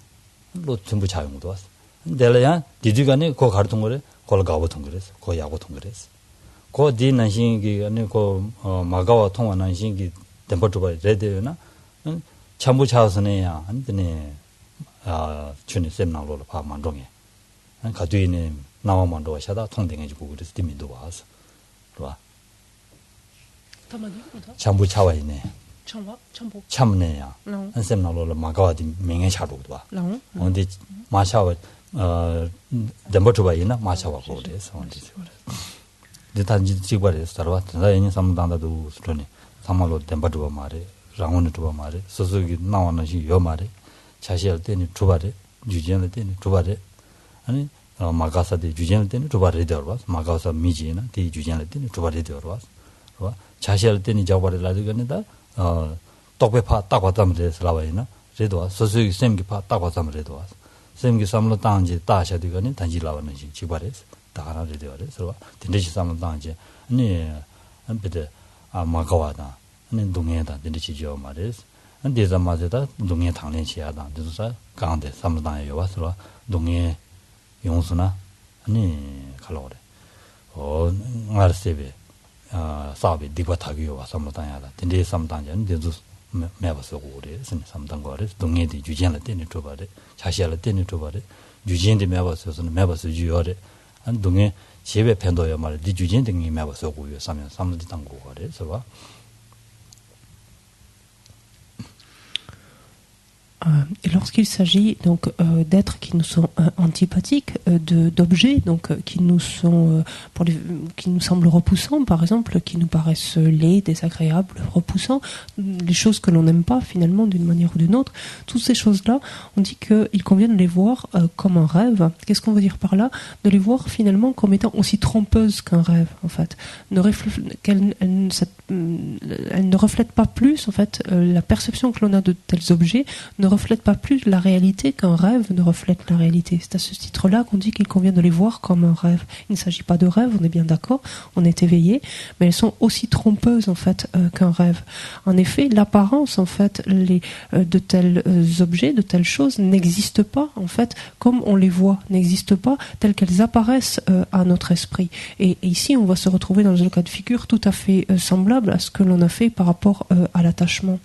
로 전부 차용도 왔어 내려야 디디간에 고 가르던 거래 걸 가보던 그랬어 고 야고던 그랬어 고 디난신기 아니 고 마가와 통화난 신기 템포트가 레드나 참부 차선에야 안드네 춘이 셈나로로 파만동에 가두이네 나와만도 샤다 통댕해 주고 그래서 디미도 와서 봐 참부 차와 있네 참부 참네야 셈나로로 마가와디 맹해 차로도 봐 근데 마샤와 템포트가 있나 마샤와 그래서 근데 단지 지구발에서 살아와 단사연이 삼단다도 수로네 삼말로 템포트가 말해 라운드 두 말에 소소기 나와는 시 요 말에 자시할 때는 두 발에 유지할 때는 두 발에 아니 마가사데 유지할 때는 두 발에 되어 봐 마가사 미지나 대 유지할 때는 두 발에 되어 봐 자시할 때는 저발에 라드가는다 똑배파 딱 왔다면 살아와이나 그래도 소소기 샘기 파 딱 왔다면 그래도 샘기 삼로 땅지 따셔되거든 단지 라와는 시 지발에서 다 하나 되어 그래서 된대시 삼로 땅지 아니 안베데 마가와다 는 동해다 된지죠 말이스. 안데자 맞다 동해 당련시야다. 그래서 강대 삼단에 와서 동해 용수나 아니 갈로래. 말세베 사비 디바타기요 와서 삼단야다. 된지 삼단전 된주 매버서 오래 삼단 거래. 동해디 주진을 때는 줘봐래. 자시할 때는 줘봐래. 주진데 매버서는 매버서 주요래. 안 동해 제베 팬도요 말 디주진 등이 매버서 고요 삼면 삼디 당고 거래. 그래서 Et lorsqu'il s'agit donc d'êtres qui nous sont antipathiques, d'objets donc qui nous sont qui nous semblent repoussants, par exemple, qui nous paraissent laids, désagréables, repoussants, les choses que l'on n'aime pas finalement d'une manière ou d'une autre, toutes ces choses-là, on dit qu'il convient de les voir comme un rêve. Qu'est-ce qu'on veut dire par là? De les voir finalement comme étant aussi trompeuses qu'un rêve, en fait. Elle ne reflète pas plus, en fait, la perception que l'on a de tels objets ne reflète pas plus la réalité qu'un rêve ne reflète la réalité. C'est à ce titre-là qu'on dit qu'il convient de les voir comme un rêve. Il ne s'agit pas de rêve, on est bien d'accord, on est éveillé, mais elles sont aussi trompeuses en fait qu'un rêve. En effet, l'apparence en fait de tels objets, de telles choses n'existent pas en fait comme on les voit, n'existent pas telles qu'elles apparaissent à notre esprit. Et ici, on va se retrouver dans un cas de figure tout à fait semblable à ce que l'on a fait par rapport à l'attachement.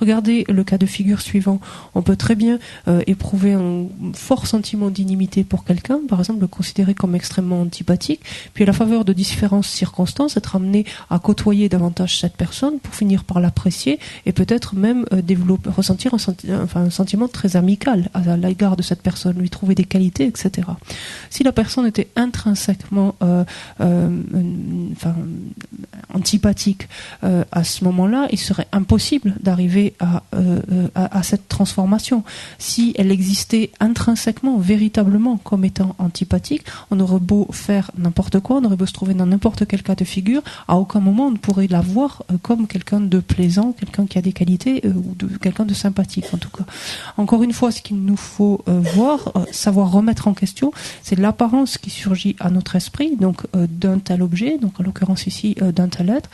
Regardez le cas de figure suivant. On peut très bien éprouver un fort sentiment d'inimité pour quelqu'un, par exemple le considérer comme extrêmement antipathique, puis à la faveur de différentes circonstances, être amené à côtoyer davantage cette personne pour finir par l'apprécier et peut-être même ressentir un sentiment très amical à l'égard de cette personne, lui trouver des qualités, etc. Si la personne était intrinsèquement antipathique à ce moment-là, il serait impossible d'arriver à cette transformation. Si elle existait intrinsèquement, véritablement comme étant antipathique, on aurait beau faire n'importe quoi, on aurait beau se trouver dans n'importe quel cas de figure, à aucun moment on ne pourrait la voir comme quelqu'un de plaisant, quelqu'un qui a des qualités ou quelqu'un de sympathique en tout cas. Encore une fois, ce qu'il nous faut voir, savoir remettre en question, c'est l'apparence qui surgit à notre esprit, donc d'un tel objet, donc en l'occurrence ici d'un tel être,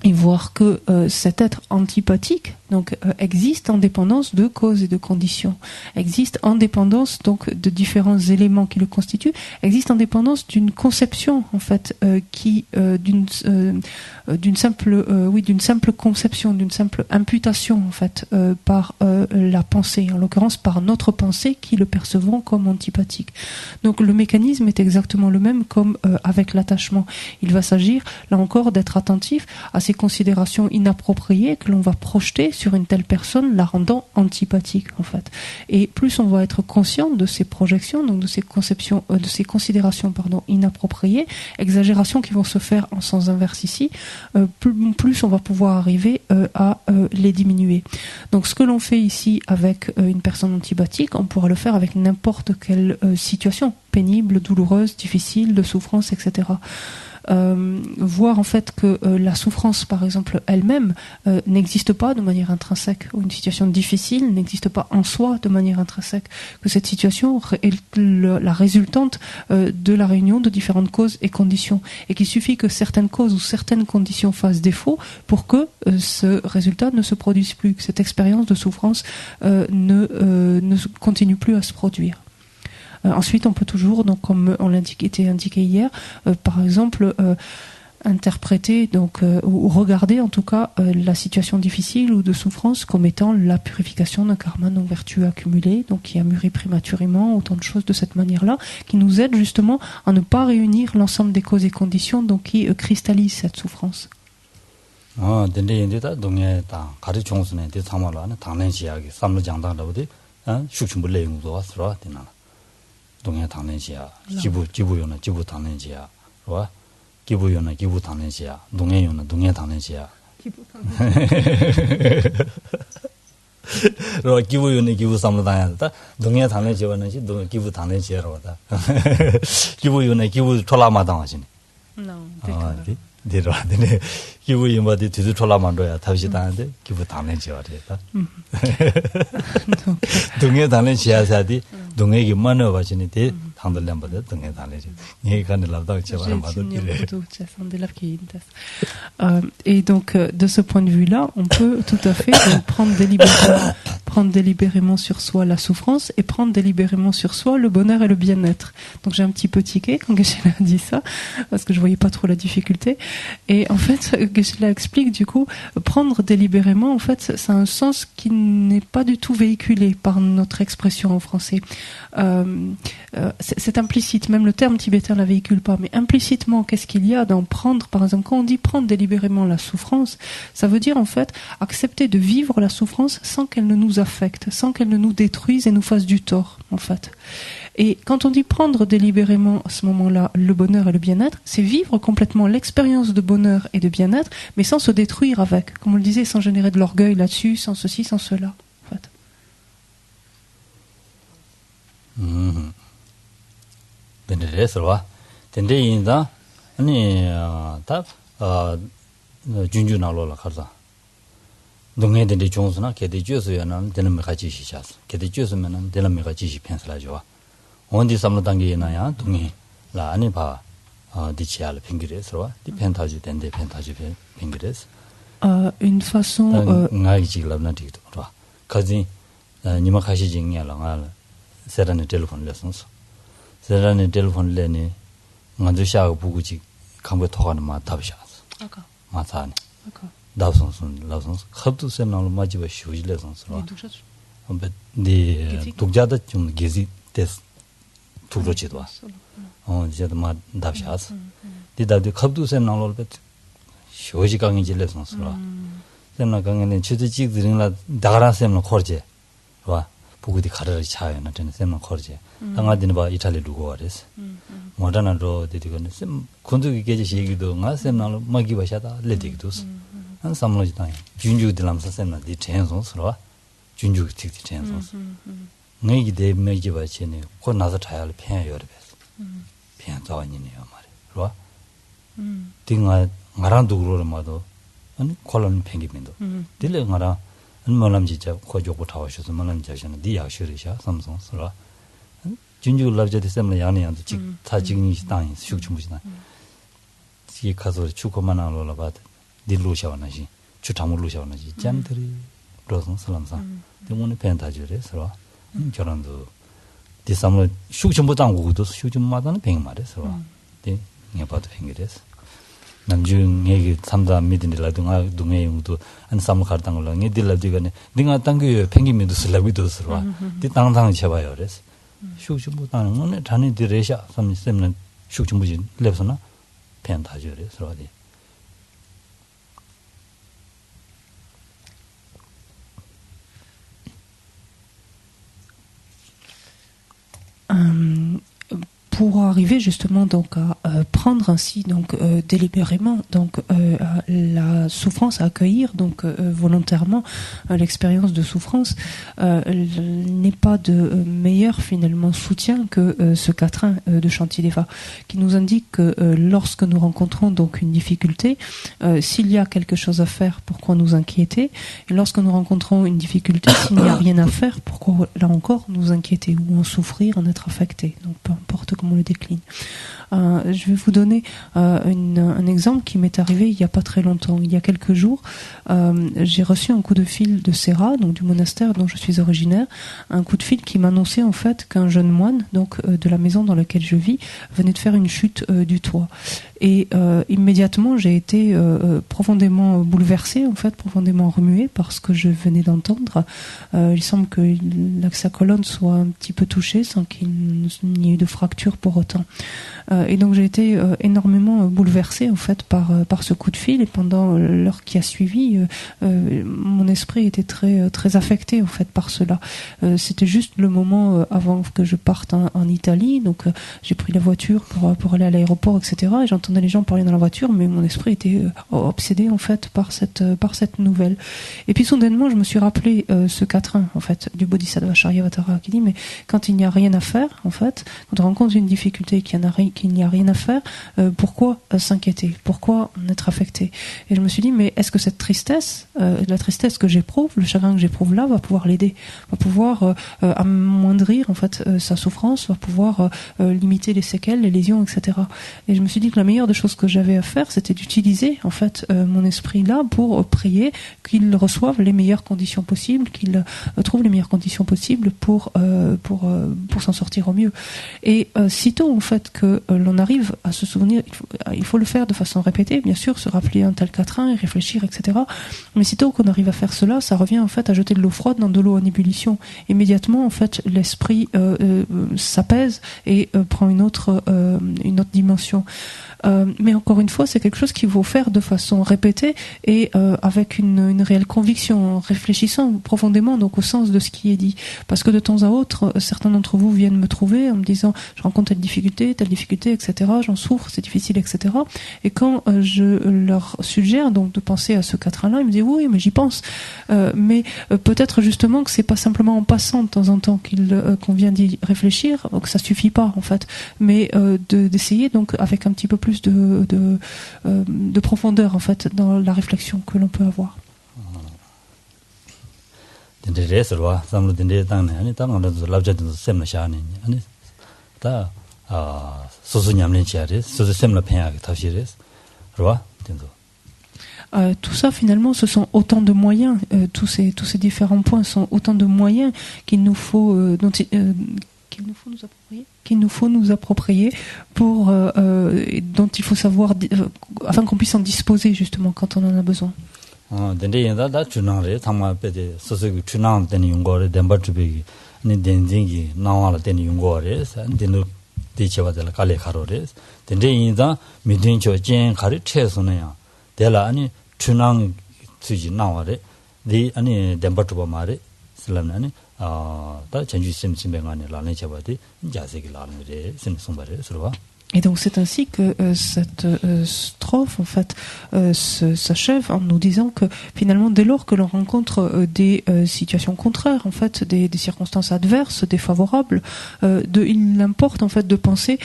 et voir que cet être antipathique donc existe en dépendance de causes et de conditions, existe en dépendance donc de différents éléments qui le constituent, existe en dépendance d'une conception en fait d'une simple conception, d'une simple imputation en fait par la pensée, en l'occurrence par notre pensée qui le percevons comme antipathique. Donc le mécanisme est exactement le même comme avec l'attachement. Il va s'agir là encore d'être attentif à ces considérations inappropriées que l'on va projeter sur une telle personne, la rendant antipathique en fait. Et plus on va être conscient de ces projections, donc de ces conceptions, de ces considérations inappropriées, exagérations qui vont se faire en sens inverse ici, plus on va pouvoir arriver à les diminuer. Donc ce que l'on fait ici avec une personne antipathique, on pourra le faire avec n'importe quelle situation pénible, douloureuse, difficile, de souffrance, etc. Voir en fait que la souffrance par exemple elle-même n'existe pas de manière intrinsèque, ou une situation difficile n'existe pas en soi de manière intrinsèque, que cette situation est la résultante de la réunion de différentes causes et conditions, et qu'il suffit que certaines causes ou certaines conditions fassent défaut pour que ce résultat ne se produise plus, que cette expérience de souffrance ne continue plus à se produire. Ensuite, on peut toujours, donc comme on était indiqué hier, par exemple, interpréter donc ou regarder en tout cas la situation difficile ou de souffrance comme étant la purification d'un karma non vertueux accumulé, donc qui a mûri prématurément, autant de choses de cette manière-là, qui nous aident justement à ne pas réunir l'ensemble des causes et conditions donc qui cristallisent cette souffrance. 기부요나 기부 당내지야 동해요나 동해 당내지야 로 기부요나 기부 삼다야다 동해 당내지와는 시 동 기부 당내지야로다 기부요나 기부 촐라마당 하시니 데라데 기부요 뭐디 뒤도 촐라만도야 답시 다는데 기부 당내지야다 동해 당내지야사디 동해기 만어 가시니 데 당들lemboda 동해 당내지 얘가 나라다 제발 봐도 et donc de ce point de vue-là, on peut tout à fait prendre délibérément sur soi la souffrance et prendre délibérément sur soi le bonheur et le bien-être. Donc j'ai un petit peu tiqué quand Geshe-la a dit ça, parce que je voyais pas trop la difficulté. Et en fait, Geshe-la explique du coup, prendre délibérément, en fait, ça a un sens qui n'est pas du tout véhiculé par notre expression en français. C'est implicite, même le terme tibétain ne la véhicule pas, mais implicitement, qu'est-ce qu'il y a dans prendre, par exemple, quand on dit prendre délibérément la souffrance, ça veut dire en fait accepter de vivre la souffrance sans qu'elle ne nous affecte, sans qu'elle ne nous détruise et nous fasse du tort, en fait. Et quand on dit prendre délibérément à ce moment-là le bonheur et le bien-être, c'est vivre complètement l'expérience de bonheur et de bien-être, mais sans se détruire avec, comme on le disait, sans générer de l'orgueil là-dessus, sans ceci, sans cela, en fait. 준준나로라 가자 동해 된데 종수나 개대 주서야는 되는 거 같이 시작스 개대 주서면은 되는 거 같이 편슬하죠 언디 삼로 단계나야 동해 라 아니 봐 디치알 핑그레스와 디펜타주 된데 펜타주 핑그레스 une façon 나이지 글랍나디도 봐 가지 니마 같이 진행하라 세라네 텔레폰 레슨스 세라네 텔레폰 레니 먼저 샤고 부구지 강배 토가는 마 답샤스 아까 마사네 다우선선 라선스 합도 셈나로 마지바 쇼지레선스로 네 독자다 좀 게지 데스 두로지도 이제 마 답샤스 디다디 합도 셈나로 베 쇼지 강이 질레선스로 셈나 강에는 주지직 드링라 다가라 셈나 코르제 와 부구디 가르를 차야나 되는 셈나 코르제 당아디는 봐 이탈리 루고 와레스 모다나로 데디고는 셈 군두기 계지 얘기도 nga 셈나로 마기 바샤다 레디기도스 한 삼로지다 준주들람서 셈나 디 전송스로 준주 tikti 전송스 내기 대매기 바치네 고 나서 타야를 편여르베스 편 자원이네요 말이야 딩아 ngaran도 그러마도 아니 콜론 팽기민도 딜레 nga라 안말람 진짜 고조고 타와셔서 말람 자셔는 디 야셔리샤 삼성스로 준주 랍제데 셈나 야네한테 직 타직니 땅이 숙주무시나 지 가서 추고만 하러라 봐 딜로샤와나지 추타물로샤와나지 짠들이 로선 살람사 때문에 펜타주레서 결혼도 디삼로 숙주무 당고도 숙주마다는 뱅말에서 네 녀바도 뱅게레서 남중에게 삼다 미딘들라든가 동해용도 안 삼을 가르당 걸라 녀딜라디가네 네가 당겨 팽기면도 슬라비도스로 디 당당 쳐봐요 그래서 숙주무다는 오늘 자네들이샤 삼sem는 숙주무진 랩서나 펜타주레서 어디 pour arriver justement donc à prendre ainsi donc délibérément donc la souffrance, à accueillir donc volontairement l'expérience de souffrance, n'est pas de meilleur finalement soutien que ce quatrain de Shantideva qui nous indique que lorsque nous rencontrons donc une difficulté, s'il y a quelque chose à faire, pourquoi nous inquiéter, et lorsque nous rencontrons une difficulté, s'il n'y a rien à faire, pourquoi là encore nous inquiéter ou en souffrir, en être affecté. Donc peu importe comment le décliner. décline. Je vais vous donner un exemple qui m'est arrivé il n'y a pas très longtemps. Il y a quelques jours, j'ai reçu un coup de fil de Serra, donc du monastère dont je suis originaire, un coup de fil qui m'annonçait en fait qu'un jeune moine, donc de la maison dans laquelle je vis, venait de faire une chute du toit. Et immédiatement, j'ai été profondément bouleversée, en fait, profondément remuée par ce que je venais d'entendre. Il semble que sa colonne soit un petit peu touchée sans qu'il n'y ait eu de fracture pour autant. Et donc j'ai été énormément bouleversée en fait par ce coup de fil, et pendant l'heure qui a suivi, mon esprit était très affecté en fait par cela. C'était juste le moment avant que je parte en Italie, donc j'ai pris la voiture pour aller à l'aéroport, etc. Et j'entendais les gens parler dans la voiture, mais mon esprit était obsédé en fait par cette nouvelle. Et puis soudainement, je me suis rappelé ce quatrain en fait du Bodhisattva Charyavatara qui dit mais quand il n'y a rien à faire en fait, quand on rencontre une difficulté qu'il n'y a rien à faire, pourquoi s'inquiéter, pourquoi être affecté? Et je me suis dit mais est-ce que cette tristesse, la tristesse que j'éprouve, le chagrin que j'éprouve là, va pouvoir l'aider, va pouvoir amoindrir en fait sa souffrance, va pouvoir limiter les séquelles, les lésions, etc. Et je me suis dit que la meilleure des choses que j'avais à faire, c'était d'utiliser en fait mon esprit là pour prier qu'il reçoive les meilleures conditions possibles, qu'il trouve les meilleures conditions possibles pour s'en sortir au mieux. Et sitôt en fait que l'on arrive à se souvenir, il faut le faire de façon répétée, bien sûr, se rappeler un tel quatrain, y réfléchir, etc. Mais sitôt qu'on arrive à faire cela, ça revient en fait à jeter de l'eau froide dans de l'eau en ébullition. Immédiatement, en fait, l'esprit s'apaise et prend une autre dimension. Mais encore une fois, c'est quelque chose qu'il faut faire de façon répétée et avec une réelle conviction, en réfléchissant profondément donc au sens de ce qui est dit. Parce que de temps à autre, certains d'entre vous viennent me trouver en me disant je rencontre telle difficulté, etc. J'en souffre, c'est difficile, etc. Et quand je leur suggère donc de penser à ce quatrain-là, ils me disent oui, mais j'y pense. Mais peut-être justement que c'est pas simplement en passant de temps en temps qu'on vient d'y réfléchir, que ça suffit pas en fait, mais d'essayer donc avec un petit peu plus de profondeur en fait dans la réflexion que l'on peut avoir. Tout ça finalement ce sont autant de moyens, tous ces différents points sont autant de moyens qu'il nous faut nous approprier pour dont il faut savoir afin qu'on puisse en disposer justement quand on en a besoin. Et donc c'est ainsi que cette strophe en fait s'achève en nous disant que finalement dès lors que l'on rencontre des situations contraires en fait, des circonstances adverses, défavorables, il importe en fait de penser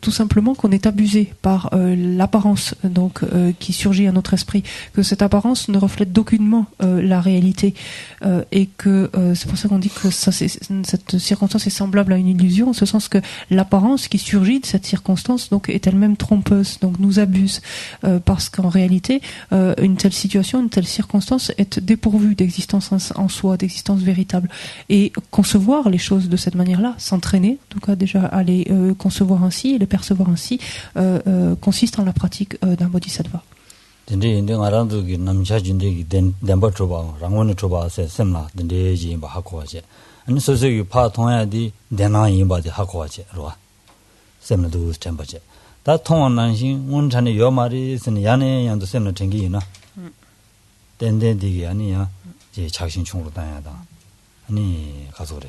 tout simplement qu'on est abusé par l'apparence donc qui surgit à notre esprit, que cette apparence ne reflète d'aucunement la réalité et que c'est pour ça qu'on dit que cette circonstance est semblable à une illusion, en ce sens que l'apparence qui surgit de cette circonstance donc est elle-même trompeuse, donc nous abuse, parce qu'en réalité une telle situation, une telle circonstance est dépourvue d'existence en soi, d'existence véritable. Et concevoir les choses de cette manière-là, s'entraîner, en tout cas déjà à les concevoir ainsi et les percevoir ainsi, consiste en la pratique d'un bodhisattva. semna tembaje da thon nan shin won chane yo mari sin yane yang do semna tengi na den digi ani ya je chakshin chung로 다야 da ani 가서래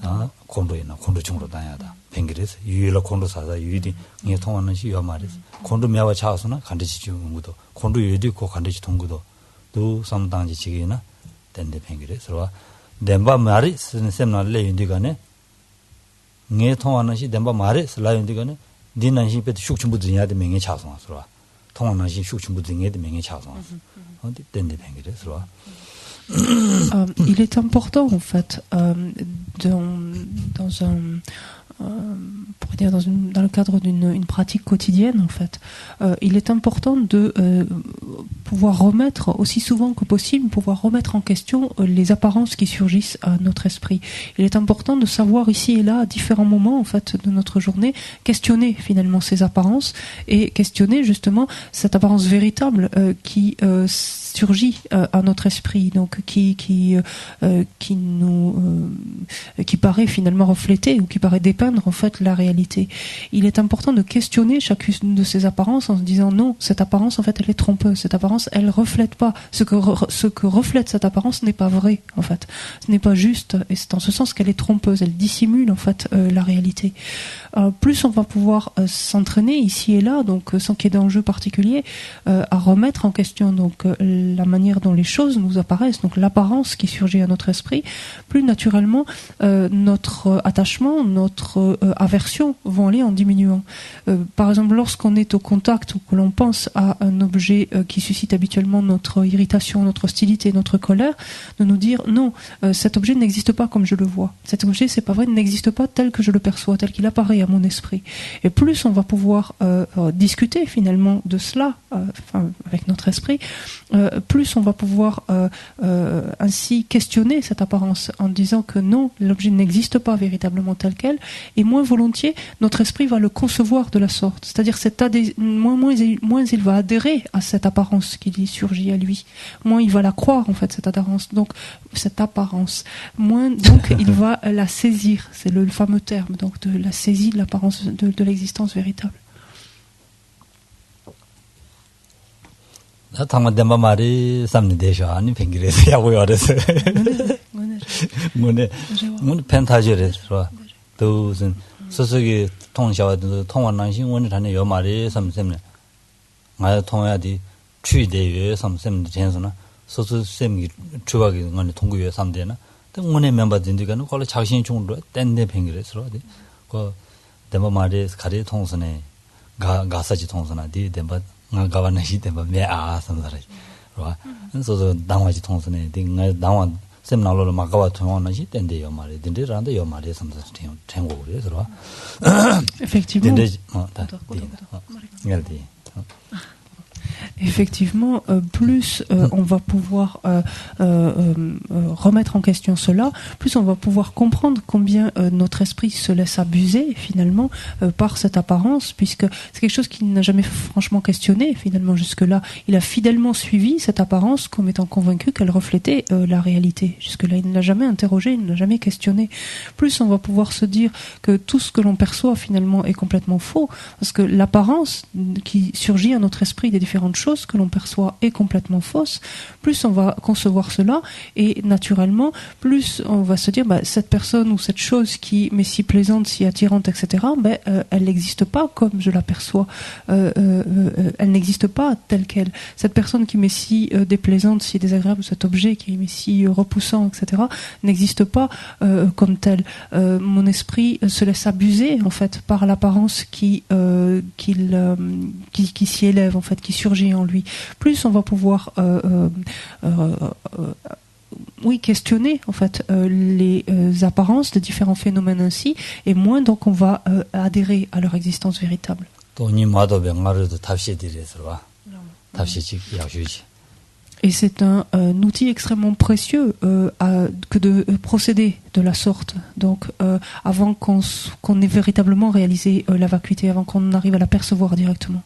아 콘도이나 콘도 중으로 다야다 뱅그레스 유일로 콘도 사자 유이디 니 통하는 시 요 말이스 콘도 мя와 차서나 간디지 중고도 콘도 유이디 고 간디지 동고도 도 삼당지 지기나 된데 뱅그레스와 덴바 말이 semna 레인디가네 네 통하는 시 덴바 말에 슬라인디가네 디난시 베트 슈크춤부드냐데 맹에 차송아스라 통하는 시 슈크춤부드냐데 맹에 차송아 어디 된데 뱅그레스와 Il est important en fait dans pour dire dans le cadre d'une pratique quotidienne en fait, il est important de pouvoir remettre aussi souvent que possible, pouvoir remettre en question les apparences qui surgissent à notre esprit. Il est important de savoir ici et là à différents moments en fait de notre journée questionner finalement ces apparences et questionner justement cette apparence véritable qui surgit à notre esprit, donc qui paraît finalement refléter ou qui paraît dépeindre en fait la réalité. Il est important de questionner chacune de ces apparences en se disant non, cette apparence en fait elle est trompeuse, cette apparence elle reflète pas ce que reflète cette apparence n'est pas vrai en fait, ce n'est pas juste et c'est en ce sens qu'elle est trompeuse, elle dissimule en fait la réalité. Plus on va pouvoir s'entraîner ici et là, donc sans qu'il y ait d'enjeu particulier, à remettre en question donc la manière dont les choses nous apparaissent, donc l'apparence qui surgit à notre esprit, plus naturellement notre attachement, notre aversion vont aller en diminuant. Par exemple, lorsqu'on est au contact ou que l'on pense à un objet qui suscite habituellement notre irritation, notre hostilité, notre colère, de nous dire non, cet objet n'existe pas comme je le vois. Cet objet, c'est pas vrai, n'existe pas tel que je le perçois, tel qu'il apparaît à mon esprit. Et plus on va pouvoir discuter finalement de cela avec notre esprit, plus on va pouvoir ainsi questionner cette apparence en disant que non, l'objet n'existe pas véritablement tel quel, et moins volontiers notre esprit va le concevoir de la sorte. C'est-à-dire moins il va adhérer à cette apparence qui surgit à lui, moins il va la croire en fait cette apparence, moins donc il va la saisir. C'est le fameux terme donc de la saisie de l'apparence de l'existence véritable. 당만 대마 말이 삼는 대셔 아니 뱅기레스 하고 여래서 뭐네 펜타지레서 또는 소속이 통샤와도 통원난신 원을 하는 여 말이 삼sem네 말 통해야지 취대에 삼sem네 전선나 소소 셈이 주박이 건 통구에 삼대나 원의 멤버들인데가는 걸로 자신이 중으로 땡내 뱅기레서 그 대마 말이 가리 통선에 가사지 통선아디 대마 가와나시 대마 매아 삼사라 봐 그래서 당화지 통선에 딩 당화 셈나로로 막가와 통원나시 땡대요 말이 딘데란데 요 말이 삼사 tengo 그래서 봐 effectivement Effectivement, plus on va pouvoir remettre en question cela, plus on va pouvoir comprendre combien notre esprit se laisse abuser finalement par cette apparence, puisque c'est quelque chose qu'il n'a jamais franchement questionné finalement jusque-là. Il a fidèlement suivi cette apparence comme étant convaincu qu'elle reflétait la réalité. Jusque-là, il ne l'a jamais interrogé, il ne l'a jamais questionné. Plus on va pouvoir se dire que tout ce que l'on perçoit finalement est complètement faux, parce que l'apparence qui surgit à notre esprit des différentes choses que l'on perçoit est complètement fausse, plus on va concevoir cela et naturellement plus on va se dire cette personne ou cette chose qui m'est si plaisante, si attirante, etc. Elle n'existe pas comme je l'aperçois, elle n'existe pas telle qu'elle. Cette personne qui m'est si déplaisante, si désagréable, cet objet qui m'est si repoussant, etc. n'existe pas comme tel. Mon esprit se laisse abuser en fait par l'apparence qui s'y élève en fait, qui surgit en lui. Plus on va pouvoir questionner en fait les apparences de différents phénomènes ainsi, et moins donc on va adhérer à leur existence véritable. Et c'est un outil extrêmement précieux que de procéder de la sorte. Donc, avant qu'on ait véritablement réalisé la vacuité, avant qu'on arrive à la percevoir directement.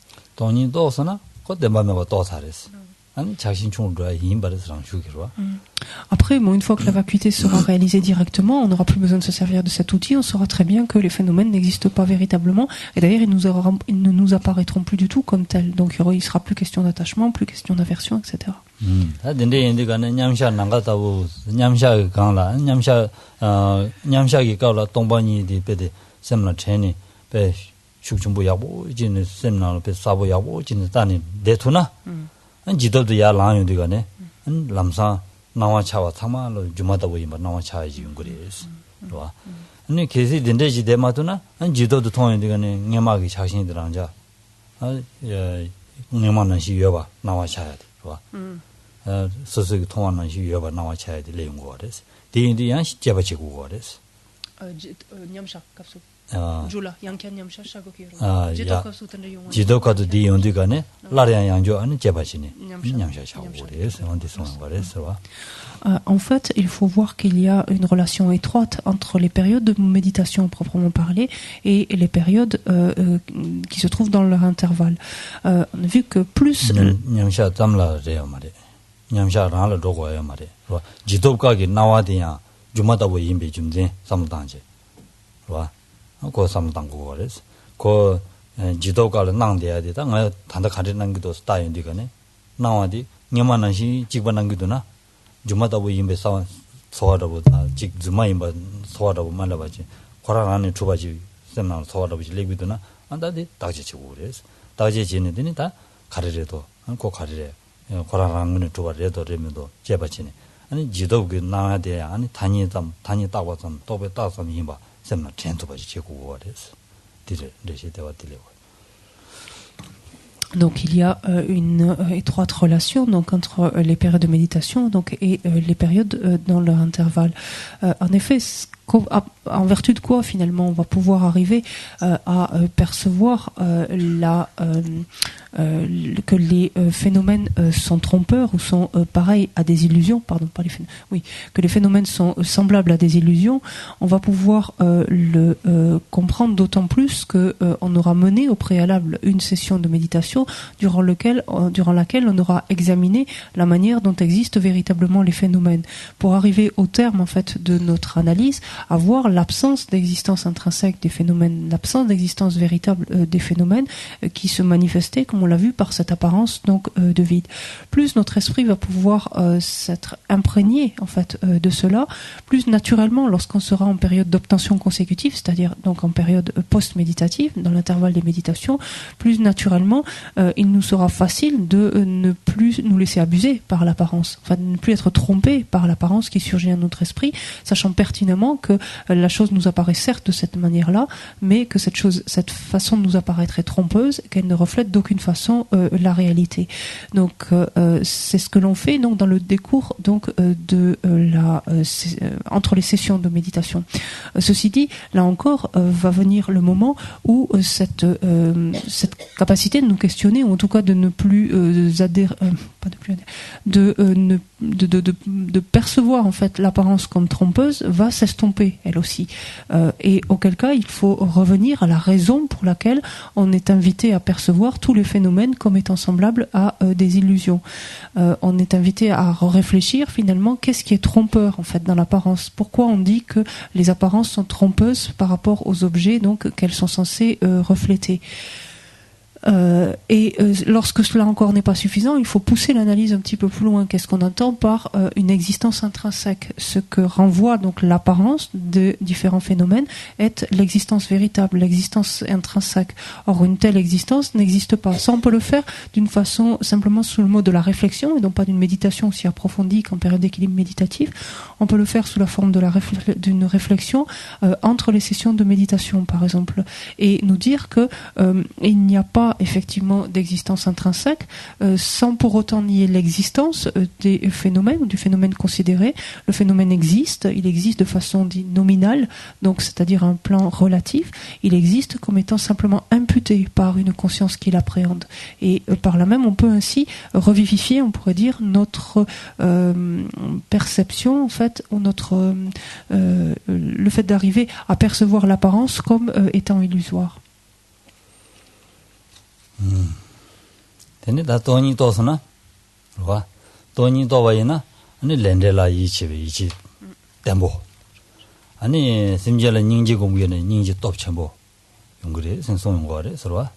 Après, une fois que la vacuité sera réalisée directement, on n'aura plus besoin de se servir de cet outil, on saura très bien que les phénomènes n'existent pas véritablement, et d'ailleurs ils ne nous apparaîtront plus du tout comme tels. Donc il ne sera plus question d'attachement, plus question d'aversion, etc. 지도도 야 라요 되가네 람사 나와 차와 타마로 주마다 보이마 나와 차야지 그래서 봐 아니 계시 된대지 대마도나 지도도 통해 되가네 녀마기 자신이들한자 녀마는 시여봐 나와 차야 돼 봐 소소기 통하는 시여봐 나와 차야 돼 내용 거 그래서 디디한 시제바 지고 그래서 냠샤 갑수 Jula, Yankan Yamsha Shagokiro. Jidoka Jidoka di Yondigane, Larian Yanjo and Jebachini, Yamsha Shawures, on this one. En fait, il faut voir qu'il y a une relation étroite entre les périodes de méditation proprement parlée et les périodes qui se trouvent dans leur intervalle. On a vu que plus... Jumadabu imbe sawan soadabu jik zuma imba soadabu malabaji korarani chubaji semna soadabu lebiduna andadi dagje chigures dagje jini dini da 가리래도 고 가리래 고라랑은 두바래도 레면도 제바치네 아니 지도그 나와야 돼 아니 단위 따고 좀 또배 따서 임바 semna tentu baji chegu wades dire rejetewa dile. Donc il y a une étroite relation donc entre les périodes de méditation donc et les périodes dans leur intervalle. En effet, en vertu de quoi finalement on va pouvoir arriver à percevoir que les phénomènes sont trompeurs ou sont pareils à des illusions, que les phénomènes sont semblables à des illusions. On va pouvoir le comprendre d'autant plus que on aura mené au préalable une session de méditation durant laquelle on aura examiné la manière dont existent véritablement les phénomènes, pour arriver au terme en fait de notre analyse à voir l'absence d'existence intrinsèque des phénomènes, l'absence d'existence véritable des phénomènes qui se manifestaient, comme on l'a vu, par cette apparence donc de vide. Plus notre esprit va pouvoir s'être imprégné en fait de cela, plus naturellement lorsqu'on sera en période d'obtention consécutive, c'est-à-dire donc en période post-méditative, dans l'intervalle des méditations, plus naturellement il nous sera facile de ne plus nous laisser abuser par l'apparence, enfin de ne plus être trompé par l'apparence qui surgit à notre esprit, sachant pertinemment que la chose nous apparaît certes de cette manière-là, mais que cette façon de nous apparaître est trompeuse, qu'elle ne reflète d'aucune façon la réalité. Donc c'est ce que l'on fait donc dans le décours donc entre les sessions de méditation. Ceci dit, là encore va venir le moment où cette capacité de nous questionner, ou en tout cas de ne plus de percevoir en fait l'apparence comme trompeuse va s'estomper elle aussi, et auquel cas il faut revenir à la raison pour laquelle on est invité à percevoir tous les phénomènes comme étant semblables à des illusions. On est invité à réfléchir finalement qu'est-ce qui est trompeur en fait dans l'apparence, pourquoi on dit que les apparences sont trompeuses par rapport aux objets donc qu'elles sont censées refléter. Lorsque cela encore n'est pas suffisant, il faut pousser l'analyse un petit peu plus loin. Qu'est-ce qu'on entend par une existence intrinsèque? Ce que renvoie donc l'apparence de différents phénomènes est l'existence véritable, l'existence intrinsèque. Or, une telle existence n'existe pas. Ça, on peut le faire d'une façon simplement sous le mot de la réflexion, et non pas d'une méditation aussi approfondie qu'en période d'équilibre méditatif. On peut le faire sous la forme d'une réflexion entre les sessions de méditation, par exemple, et nous dire que il n'y a pas effectivement d'existence intrinsèque, sans pour autant nier l'existence des phénomènes ou du phénomène considéré. Le phénomène existe, il existe de façon dite nominale, donc c'est-à-dire un plan relatif. Il existe comme étant simplement imputé par une conscience qui l'appréhende. Et par là même, on peut ainsi revivifier, on pourrait dire, notre perception en fait, ou notre le fait d'arriver à percevoir l'apparence comme étant illusoire. Tene da toni tosna wa toni to wayna ani lendela ichi tembo ani simjela ningji gongyene ningji top chambo yongre sensong ngore sorwa.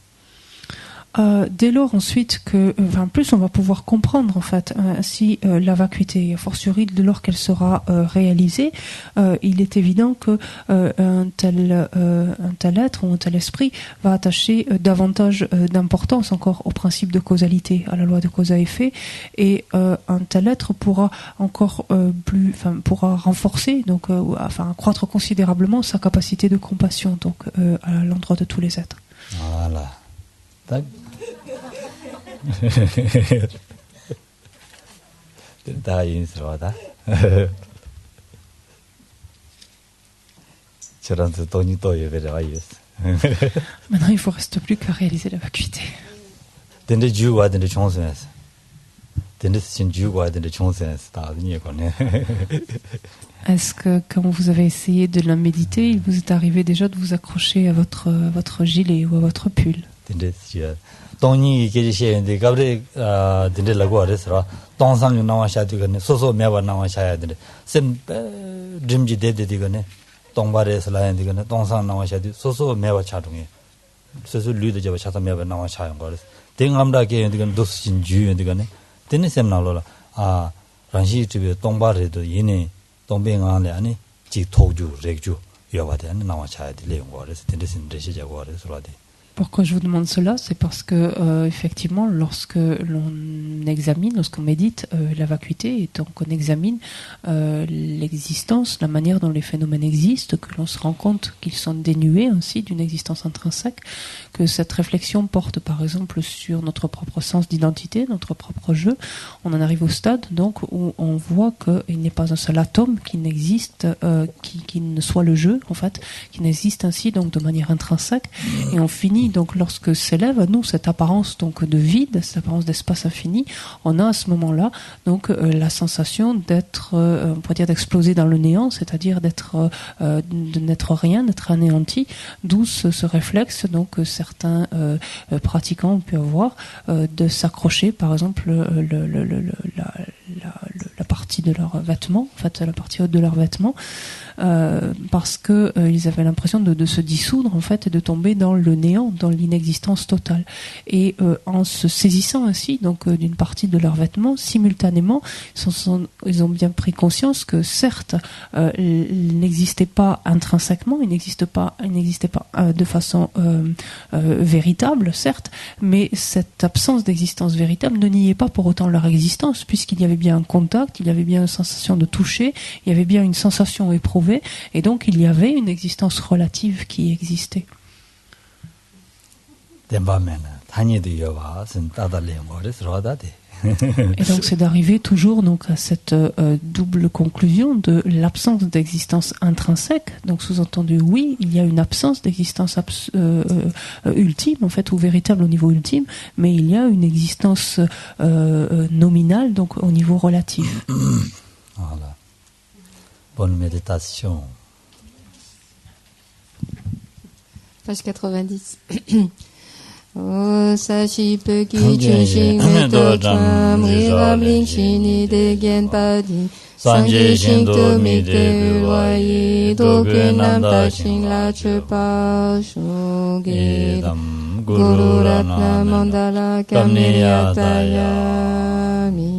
Dès lors ensuite que, plus on va pouvoir comprendre en fait ainsi la vacuité, a fortiori dès lors qu'elle sera réalisée, il est évident que un tel être ou un tel esprit va attacher davantage d'importance encore au principe de causalité, à la loi de cause à effet, et un tel être pourra encore pourra renforcer donc accroître considérablement sa capacité de compassion donc à l'endroit de tous les êtres. Voilà. Da yin sroda. Maintenant, il ne vous reste plus qu'à réaliser la vacuité. Est-ce que quand vous avez essayé de la méditer, il vous est arrivé déjà de vous accrocher à votre gilet ou à votre pull? 동이 계시는데 가브레 딘데라고 알았어. 동상이 나와샤디거네. 소소 매와 나와샤야 돼. 셈 림지 데데디거네. 동바레스 라인디거네. 동상 나와샤디 소소 매와 차동에. 소소 류도 잡아 차다 매와 나와샤야 거스. 땡암다게 이거는 도스진 주인디거네. 데네 셈 나로라. 아, 란시 집에 동바레도 얘네 동뱅안에 아니 지 토주 렉주 여바데 나와샤야 돼. 레용 거스. 데데신 데시자고 거스라데. Pourquoi je vous demande cela? C'est parce que, effectivement, lorsque l'on examine, lorsqu'on médite la vacuité, et donc on examine l'existence, la manière dont les phénomènes existent, que l'on se rend compte qu'ils sont dénués ainsi d'une existence intrinsèque, que cette réflexion porte par exemple sur notre propre sens d'identité, notre propre jeu, on en arrive au stade donc où on voit qu'il n'est pas un seul atome qui n'existe, qui ne soit le jeu en fait, qui n'existe ainsi donc de manière intrinsèque, et on finit donc lorsque s'élève à nous cette apparence donc de vide, cette apparence d'espace infini, on a à ce moment-là donc la sensation d'être, on pourrait dire d'exploser dans le néant, c'est-à-dire d'être, de n'être rien, d'être anéanti, d'où ce réflexe donc certains pratiquants ont pu avoir de s'accrocher par exemple la partie de leur vêtement, en fait la partie haute de leur vêtement, parce que ils avaient l'impression de se dissoudre en fait et de tomber dans le néant, dans l'inexistence totale. Et en se saisissant ainsi donc d'une partie de leurs vêtements, simultanément, ils ont bien pris conscience que certes, il n'existait pas intrinsèquement, il n'existait pas de façon véritable, certes, mais cette absence d'existence véritable ne niait pas pour autant leur existence, puisqu'il y avait bien un contact, il y avait bien une sensation de toucher, il y avait bien une sensation éprouvée, et donc il y avait une existence relative qui existait. Et donc c'est d'arriver toujours donc à cette double conclusion de l'absence d'existence intrinsèque. Donc sous-entendu, oui, il y a une absence d'existence ultime en fait, ou véritable au niveau ultime, mais il y a une existence nominale donc au niveau relatif. Voilà. Bonne méditation. Page 90. Sashi Peki Chinshin Metotam Rigam Lingshini de Genpadi Sanje Shinto Mite Wayi Doku Namda Shinla Chepa Shogi Guru Ratna Mandala Kamniyatayami